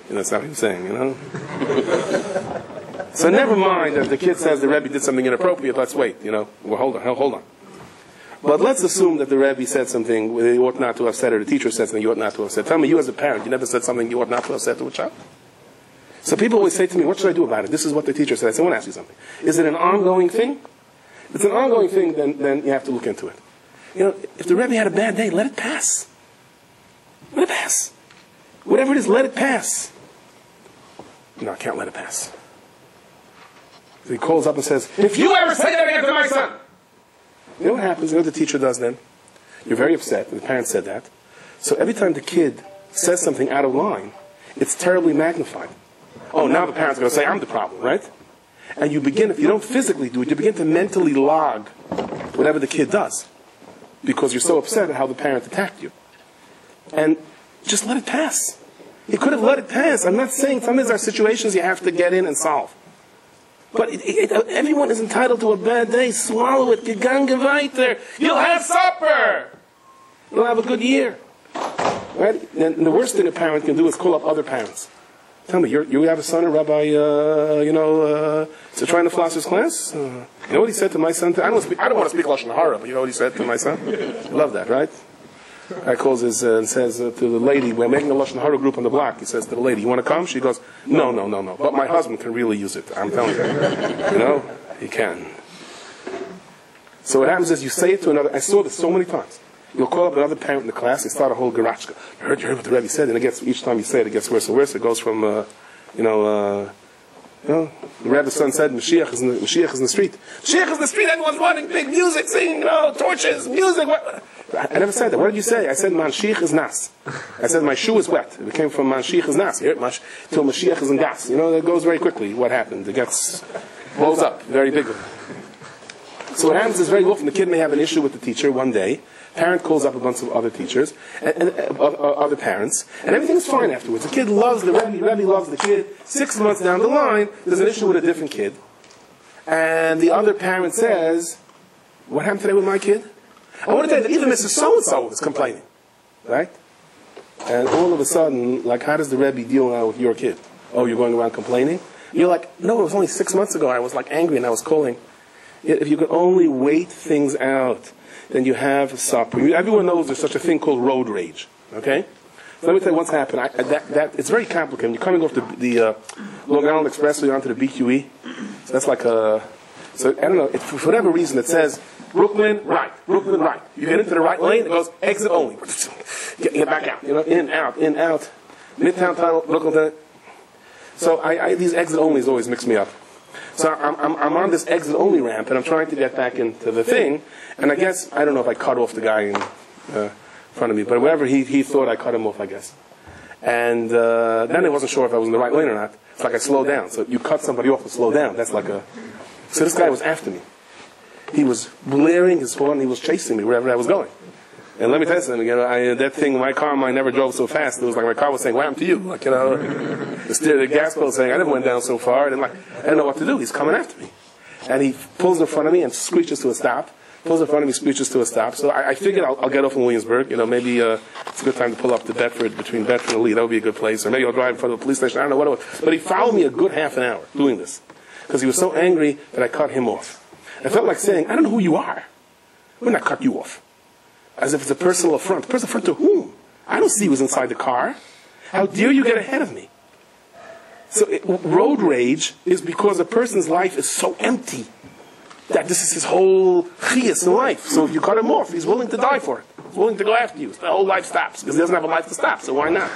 And that's not what he was saying, you know? So never mind if the kid says the Rebbe did something inappropriate. Let's wait, you know? Well, hold on. But let's assume that the Rebbe said something he ought not to have said, or the teacher said something you ought not to have said. Tell me, you as a parent, you never said something you ought not to have said to a child? So people always say to me, what should I do about it? This is what the teacher said. I said, I want to ask you something. Is it an ongoing thing? If it's an ongoing thing, then you have to look into it. You know, if the Rebbe had a bad day, let it pass. Let it pass. Whatever it is, let it pass. No, I can't let it pass. So he calls up and says, if you ever say that again to my son! You know what happens? You know what the teacher does then? You're very upset, and the parent said that. So every time the kid says something out of line, it's terribly magnified. Oh, now the parent's going to say, I'm the problem, right? And you begin, if you don't physically do it, you begin to mentally log whatever the kid does. Because you're so upset at how the parent attacked you. And just let it pass. He could have let it pass. I'm not saying sometimes there are situations you have to get in and solve. But everyone is entitled to a bad day. Swallow it. Gegangen weiter. You'll have supper. You'll have a good year. Right? And the worst thing a parent can do is call up other parents. Tell me, you have a son, a rabbi, so trying to floss his class? You know what he said to my son? I don't want to speak Lashon Hara, but you know what he said to my son? Love that, right? I calls and says to the lady, we're making a Lashon Hara group on the block. He says to the lady, you want to come? She goes, no. But my husband can really use it. I'm telling you. You know, he can. So what happens is you say it to another. I saw this so many times. You'll call up another parent in the class and start a whole garachka. You heard what the Rebbe said, and each time you say it, it gets worse and worse. It goes from, the Rebbe's son said, Mashiach is in the street. Mashiach is in the street. Everyone's wanting big music, singing, torches, music. What? I never said that. What did you say? I said, Mashiach is nas. I said, my shoe is wet. It came from Mashiach is nas. Here, till Mashiach is in gas. You know, that goes very quickly. What happened? It blows up very big. So what happens is very often the kid may have an issue with the teacher one day. Parent calls up a bunch of other teachers, and other parents, and everything's fine afterwards. The kid loves the Rebbe loves the kid. 6 months down the line, there's an issue with a different kid. And the other parent says, what happened today with my kid? I want to tell you that even Mrs. So-and-so is complaining. Right? And all of a sudden, like, how does the Rebbe deal now with your kid? Oh, you're going around complaining? You're like, no, it was only 6 months ago. I was like angry and I was calling. If you could only wait things out, then you have supper. Everyone knows there's such a thing called road rage. Okay? So let me tell you what's happened. It's very complicated. You're coming off the Long Island Expressway onto the BQE. So that's like a... So, I don't know, for whatever reason it says, Brooklyn, right. You get into the right lane, it goes, exit only. Get back out. In, out. Midtown Tunnel, Brooklyn Tunnel. So these exit onlys always mix me up. So I'm on this exit only ramp, and I'm trying to get back into the thing, and I guess, I don't know if I cut off the guy in front of me, but wherever he thought I cut him off, I guess. And then I wasn't sure if I was in the right lane or not. It's like I slowed down. So you cut somebody off and slow down. That's like a... So this guy was after me. He was blaring his horn, he was chasing me wherever I was going. And let me tell you something, that thing, my car, I never drove so fast. It was like my car was saying, what happened to you? Like, the gas pedal saying, I never went down so far. And I don't know what to do. He's coming after me. And he pulls in front of me and screeches to a stop. So I figured I'll get off in Williamsburg. Maybe it's a good time to pull up to Bedford, between Bedford and Lee. That would be a good place. Or maybe I'll drive in front of the police station. I don't know what it was. But he followed me a good half an hour doing this. Because he was so angry that I cut him off. I felt like saying, I don't know who you are. When I cut you off. As if it's a personal affront. Personal affront to whom? I don't see who's inside the car. How dare you get ahead of me? So road rage is because a person's life is so empty that this is his whole chiyas in life. So if you cut him off, he's willing to die for it. He's willing to go after you. The whole life stops because he doesn't have a life to stop. So why not?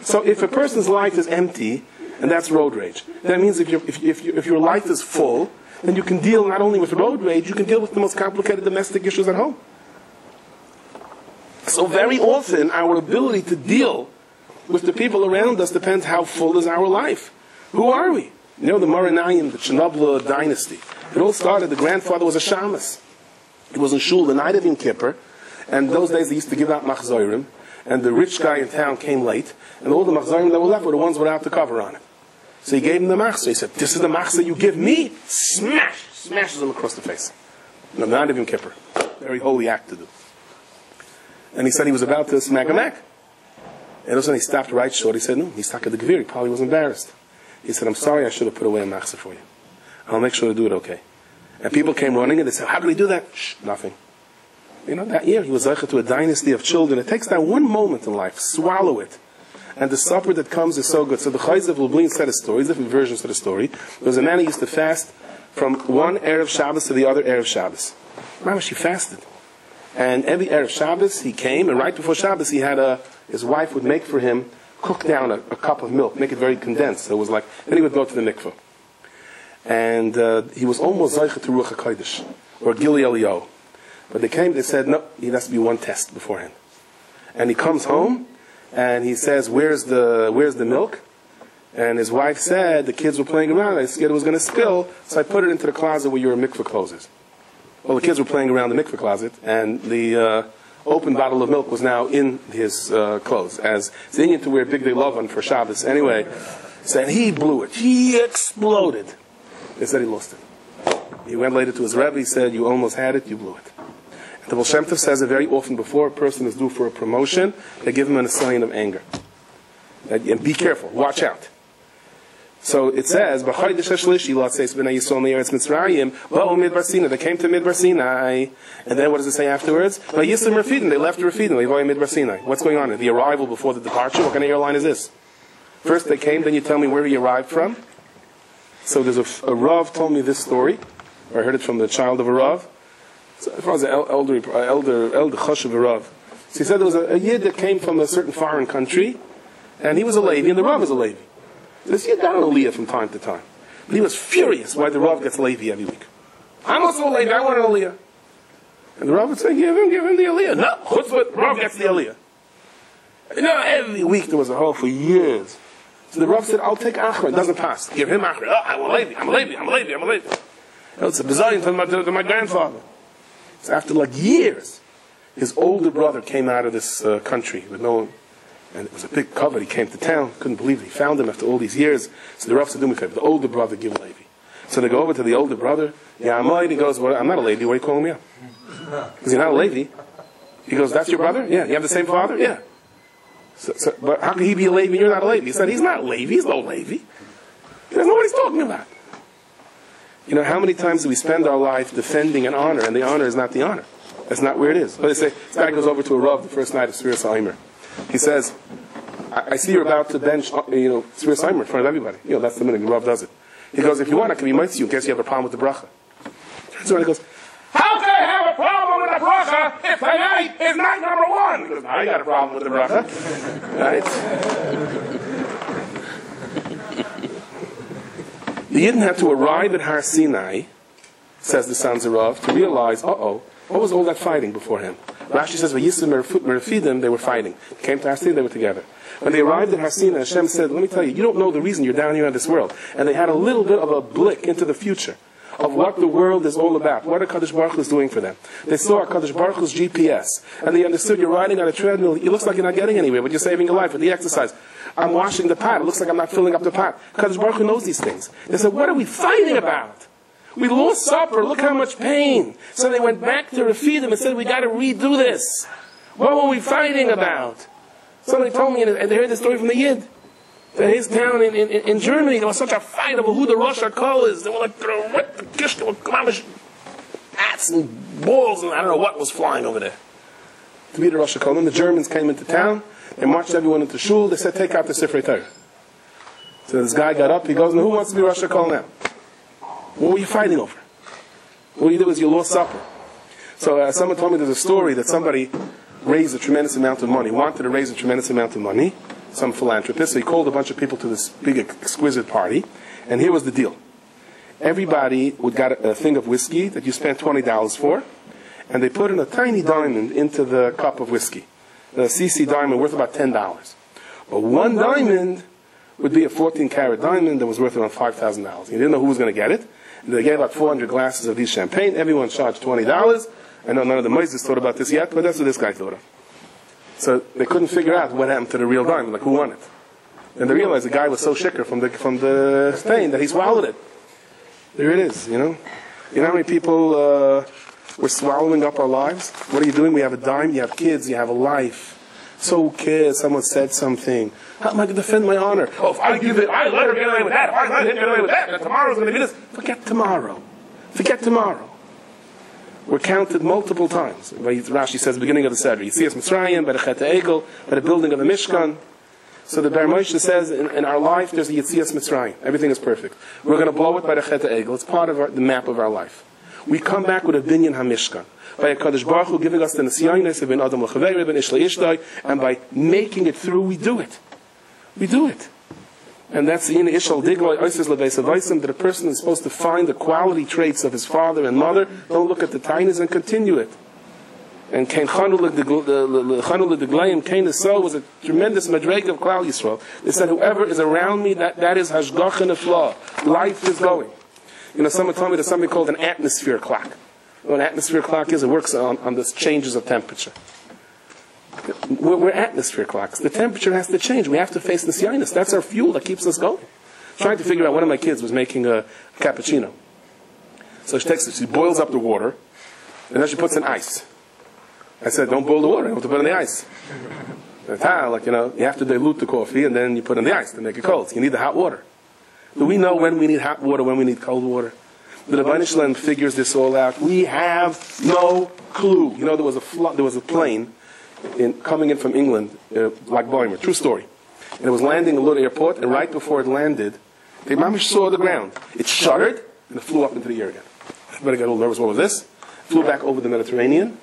So if a person's life is empty, and that's road rage, that means if your life is full, then you can deal not only with road rage, you can deal with the most complicated domestic issues at home. So very often, our ability to deal with the people around us depends how full is our life. Who are we? The Moranayim, the Chernobyl dynasty. It all started, the grandfather was a shamus. He was in shul the night of Yom Kippur, and those days they used to give out machzorim, and the rich guy in town came late, and all the machzorim that were left were the ones without the cover on it. So he gave him the machzor. He said, "This is the machzor you give me." Smashes him across the face. The night of Yom Kippur. Very holy act to do. And he said he was about to smack a mac. And all of a sudden he stopped right short. He said, no, he's stuck at the gvir. He probably was embarrassed. He said, I'm sorry, I should have put away a machzor for you. I'll make sure to do it okay. And people came running and they said, how did he do that? Shh, nothing. That year he was zeicher to a dynasty of children. It takes that one moment in life. Swallow it. And the supper that comes is so good. So the Chayzev Lublin said a story, different versions of the story. There was a man who used to fast from one Erev Shabbos to the other Erev Shabbos. Mamash, he fasted. And every Erev Shabbos he came, and right before Shabbos he had his wife would make for him, cook down a cup of milk, make it very condensed. So it was like, then he would go to the mikveh. And he was almost zeicher to Ruach HaKodesh, or Gili Eliyahu. But they said, no, he has to be one test beforehand. And he comes home, and he says, where's the milk? And his wife said, the kids were playing around, I scared it was going to spill, so I put it into the closet where your mikveh closes. Well, the kids were playing around the mikveh closet, and the open bottle of milk was now in his clothes, as Zinyan to wear big day lovan for Shabbos. Anyway, said he blew it. He exploded. They said he lost it. He went later to his Rabbi, he said, you almost had it, you blew it. And the Baal Shem Tov says that very often before a person is due for a promotion, they give him a sign of anger. And be careful, watch out. So it says, they came to Midbar Sinai, and then what does it say afterwards? They left Midbar Sinai. What's going on? The arrival before the departure? What kind of airline is this? First they came, then you tell me where he arrived from. So there's a Rav told me this story, or I heard it from the child of a Rav. So as far as the elder Chosh of a Rav. So he said there was a Yid that came from a certain foreign country, and he was a Levi, and the Rav is a Levi. So this Yid got an Aliyah from time to time. But he was furious why the Rav gets Levi every week. I'm also a Levi, I want an Aliyah. And the Rav would say, give him the Aliyah. No, chutzpah, Rav gets the Aliyah. Every week there was a hole for years. So the Rav said, I'll take Achra. It doesn't pass. Give him Achra. Oh, I want Levi. I'm a Levi. It's a bizarre to my grandfather. So after years, his older brother came out of this country with no one. And it was a big cover. He came to town. Couldn't believe it. He found him after all these years. So the Rav said, do me a favor. The older brother, give Levi. So they go over to the older brother. Yeah, I'm a Levi. He goes, well, I'm not a Levi. What are you calling me up? Because you're not a Levi. He goes, that's your brother? Yeah. You have the same father? Yeah. But how can he be a Levi and you're not a Levi? He said, he's not a Levi. He's no Levi. He doesn't know what he's talking about. How many times do we spend our life defending an honor, and the honor is not the honor? That's not where it is. But they say, this guy goes over to a Rav the first night of Sfiras HaOmer. He says, I see you're about to bench, Sfiras HaOmer in front of everybody. That's the minute the Rav does it. He goes, if you want, I can be mitzvah you in case you have a problem with the Bracha. So he goes, how can I have a problem with the Bracha if tonight is night number one? He goes, I got a problem with the Bracha. Right? The Yidden had to arrive at Har Sinai, says the sons of Rav, to realize, what was all that fighting before him? Rashi says, they were fighting. They came to Har Sinai, they were together. When they arrived at Har Sinai, Hashem said, let me tell you, you don't know the reason you're down here in this world. And they had a little bit of a blick into the future of what the world is all about, what HaKadosh Baruch Hu is doing for them. They saw HaKadosh Baruch Hu's GPS, and they understood you're riding on a treadmill. It looks like you're not getting anywhere, but you're saving your life with the exercise. I'm washing the pot. It looks like I'm not filling up the pot. HaKadosh Baruch Hu knows these things. They said, what are we fighting about? We lost supper. Look how much pain. So they went back to Refidim and said, we got to redo this. What were we fighting about? Somebody told me, and they heard the story from the Yid. That his town in Germany, there was such a fight over who the Rosh HaKol is. They were like, what the Gishmei, mamish, hats and balls, and I don't know what was flying over there. To be the Rosh HaKol. And the Germans came into town. They marched everyone into shul. They said, take out the Sifrei Torah. So this guy got up. He goes, now who wants to be Rosh HaKol now? What were you fighting over? What you did was you lost supper. So someone told me there's a story that somebody raised a tremendous amount of money, wanted to raise a tremendous amount of money, some philanthropist. So he called a bunch of people to this big, exquisite party. And here was the deal. Everybody would get a thing of whiskey that you spent $20 for, and they put in a tiny diamond into the cup of whiskey. The CC diamond worth about $10. But one diamond would be a 14-karat diamond that was worth around $5,000. You didn't know who was going to get it. And they gave out 400 glasses of these champagne. Everyone charged $20. I know none of the Moses thought about this yet, but that's what this guy thought of. So they couldn't figure out what happened to the real diamond, like who won it. And they realized the guy was so shikker from the stain that he swallowed it. There it is, you know. You know how many people we're swallowing up our lives? What are you doing? We have a dime, you have kids, you have a life. So who cares? Someone said something. How am I going to defend my honor? Oh, if I give it, I let her get away with that. If I let him get away with that, then tomorrow's going to be this. Forget tomorrow. Forget tomorrow. We're counted multiple times. Rashi says, beginning of the Seder. Yetzias Mitzrayim, by the Chet Egel, by the building of the Mishkan. So the Bar Moshe says, in our life, there's the Yetzias Mitzrayim. Everything is perfect. We're going to blow it by the Chet Egel. It's part of the map of our life. We come back with a binyan HaMishkan. By a Kadosh Baruch Hu giving us the Nesiyaynes of Ben Adam L'Chavei, Ben Ishla Ishdai, and by making it through, we do it. We do it. And that's the Ishal Digloi, Oises Lebeis Avaisim, that a person is supposed to find the quality traits of his father and mother, don't look at the tinies and continue it. And Kain Chanu L'Deglayim, Kain Esau was a tremendous madrega of Klal Yisrael. They said, whoever is around me, that is Hashgach Nefla. Life is going. You know, someone told me there's something called an atmosphere clock. What an atmosphere clock is, it works on the changes of temperature. We're atmosphere clocks. The temperature has to change. We have to face the Nisyanis. That's our fuel that keeps us going. Trying to figure out, one of my kids was making a cappuccino. So she boils up the water, and then she puts in ice. I said, don't boil the water, I have to put in the ice. Like, you know, you have to dilute the coffee, and then you put in the ice to make it cold. You need the hot water. Do we know when we need hot water, when we need cold water? The Rebbeinu Shalom figures this all out. We have no clue. You know, there was a plane coming in from England, like Boimer, true story. And it was landing at a little airport, and right before it landed, they mamish saw the ground. It shuddered, and it flew up into the air again. Everybody got a little nervous. What was this? Flew back over the Mediterranean,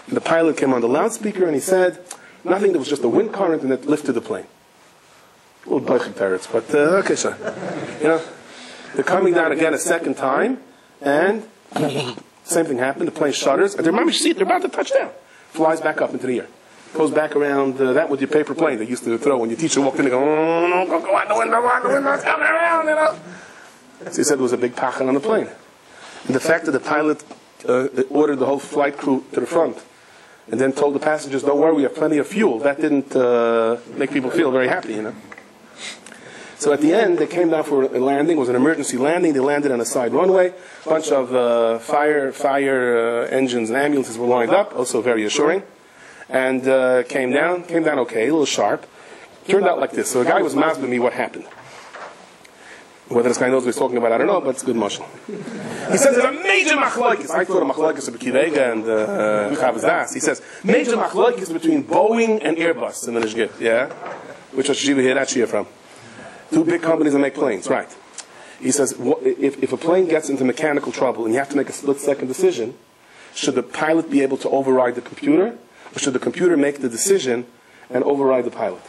and the pilot came on the loudspeaker, and he said, nothing, there was just a wind current, and it lifted the plane. A little baichim terrors, but okay, sir. You know, they're coming down again a second time, and same thing happened. The plane shudders, and they're about to touch down. Flies back up into the air. Goes back around that with your paper plane they used to throw when your teacher walked in and go, oh, no, go out the window, it's coming around, you know. So he said there was a big pachan on the plane. And the fact that the pilot ordered the whole flight crew to the front and then told the passengers, don't worry, we have plenty of fuel, that didn't make people feel very happy, you know. So at the end, they came down for a landing. It was an emergency landing. They landed on a side runway. A bunch of fire engines and ambulances were lined up, also very assuring. And came down okay, a little sharp. Turned out like this. So the guy was masking me what happened. Whether this guy knows what he's talking about, I don't know, but it's a good mashal. He says there's a major machlokes. I thought a machlokes of Kivega and Chavaz Das. He says, major machlokes between Boeing and Airbus in the Nishgit. Yeah? Which Rosh Hashiva hear that shia from? Two big companies that make planes, right. He says, if a plane gets into mechanical trouble and you have to make a split-second decision, should the pilot be able to override the computer, or should the computer make the decision and override the pilot?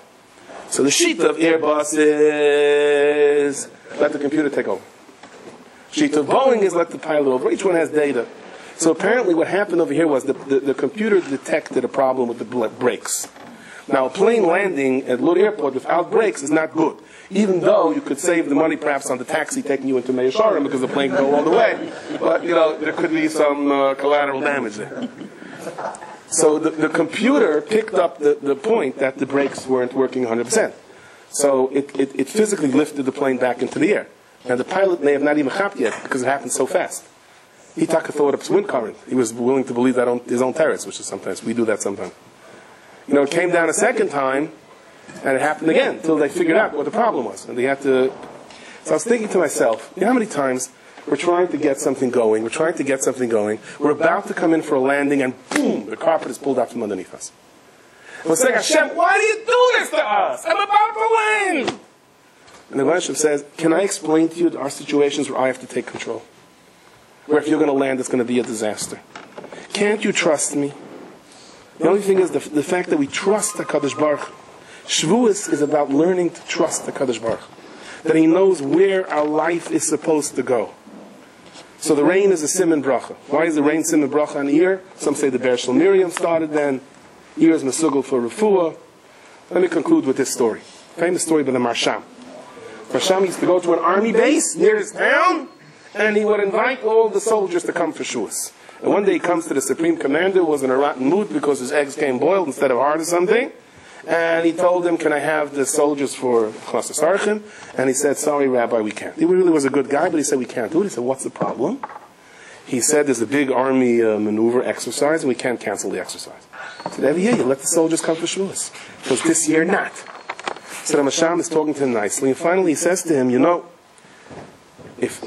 So the sheet of Airbus is let the computer take over. Sheet of Boeing is let the pilot over. Each one has data. So apparently what happened over here was the computer detected a problem with the brakes. Now a plane landing at Lod Airport without brakes is not good. Even though you could save the money perhaps on the taxi taking you into Meir Sharim because the plane can go all the way. But, you know, there could be some collateral damage there. So the computer picked up the point that the brakes weren't working 100%. So it physically lifted the plane back into the air. And the pilot may have not even hopped yet because it happened so fast. He thought it was wind current. He was willing to believe that on his own terrace, which is sometimes, we do that sometimes. You know, it came down a second time, and it happened again, until they figured out what the problem was. And they had to... So I was thinking to myself, you know how many times we're trying to get something going, we're about to come in for a landing, and boom, the carpet is pulled out from underneath us. And we're saying, Hashem, why do you do this to us? I'm about to land! And the Hashem says, can I explain to you there are situations where I have to take control? Where if you're going to land, it's going to be a disaster. Can't you trust me? The only thing is the fact that we trust HaKadosh Baruch Hu. Shavuos is about learning to trust HaKadosh Baruch Hu. That He knows where our life is supposed to go. So the rain is a siman bracha. Why is the rain siman bracha on ear? Some say the Ber Shel Miriam started then. Ear is mesugel for refuah. Let me conclude with this story. Famous story by the Marsham. Marsham used to go to an army base near his town, and he would invite all the soldiers to come for Shavuos. And one day he comes to the supreme commander, was in a rotten mood because his eggs came boiled instead of hard or something. And he told him, can I have the soldiers for Chasas Archim? And he said, sorry, Rabbi, we can't. He really was a good guy, but he said, we can't do it. He said, what's the problem? He said, there's a big army maneuver exercise, and we can't cancel the exercise. He said, every year you let the soldiers come for Shavuos. Because this year not. So the Masham is talking to him nicely, and finally he says to him, you know, if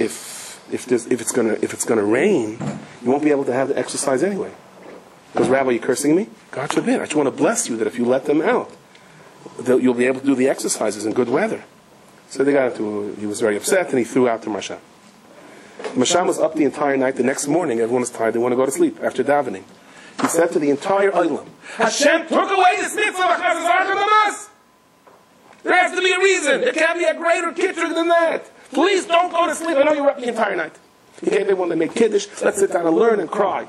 it's gonna rain, you won't be able to have the exercise anyway. Because, Rabbi, you're cursing me? God forbid. I just want to bless you that if you let them out, you'll be able to do the exercises in good weather. So he was very upset, and he threw out the Masham. Masham was up the entire night. The next morning, everyone was tired. They want to go to sleep after davening. He said to the entire Olam, Hashem took away this mitzvah of Chasas Archim. There has to be a reason. There can't be a greater kitzur than that. Please don't go to sleep. I know you were up the entire night. He gave everyone to make kiddush. Let's sit down and learn and cry.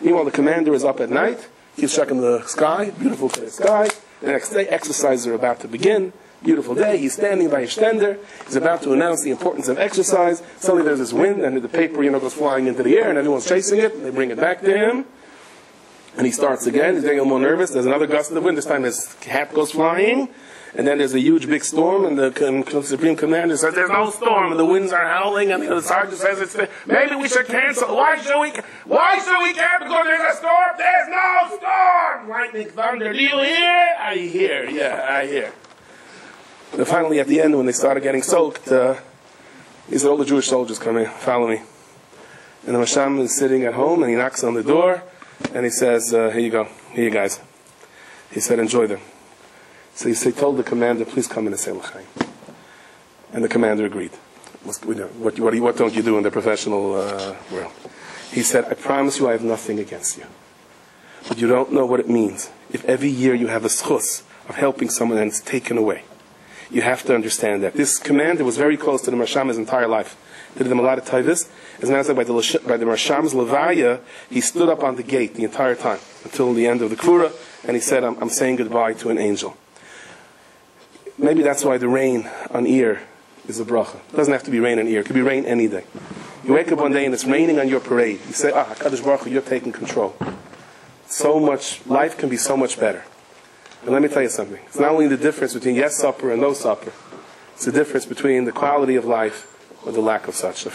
Meanwhile, the commander is up at night. He's checking the sky. Beautiful clear sky. The next day, exercises are about to begin. Beautiful day. He's standing by his tender. He's about to announce the importance of exercise. Suddenly there's this wind, and the paper, goes flying into the air, and everyone's chasing it. And they bring it back to him. And he starts again. He's getting a little more nervous. There's another gust of the wind. This time his hat goes flying. And then there's a huge big storm, and the Supreme Commander says, there's no storm, and the winds are howling, and the sergeant says, maybe we should cancel. Why should we cancel? Because there's a storm? There's no storm! Lightning, thunder, do you hear? I hear, yeah, I hear. And finally, at the end, when they started getting soaked, he said, all the Jewish soldiers come in, follow me. And the Masham is sitting at home, and he knocks on the door, and he says, here you go, here you guys. He said, enjoy them. So he told the commander, please come in and say l'chaim. And the commander agreed. What don't you do in the professional world? He said, I promise you I have nothing against you. But you don't know what it means. If every year you have a schus of helping someone and it's taken away, you have to understand that. This commander was very close to the Masham his entire life. Did them a lot of taivas. As a matter of fact, by the Masham's levaya, he stood up on the gate the entire time until the end of the Kvura, and he said, I'm saying goodbye to an angel. Maybe that's why the rain on ear is a bracha. It doesn't have to be rain on ear. It could be rain any day. You wake up one day and it's raining on your parade. You say, HaKadosh Baruch Hu, you're taking control. Life can be so much better. And let me tell you something. It's not only the difference between yes supper and no supper. It's the difference between the quality of life or the lack of such. The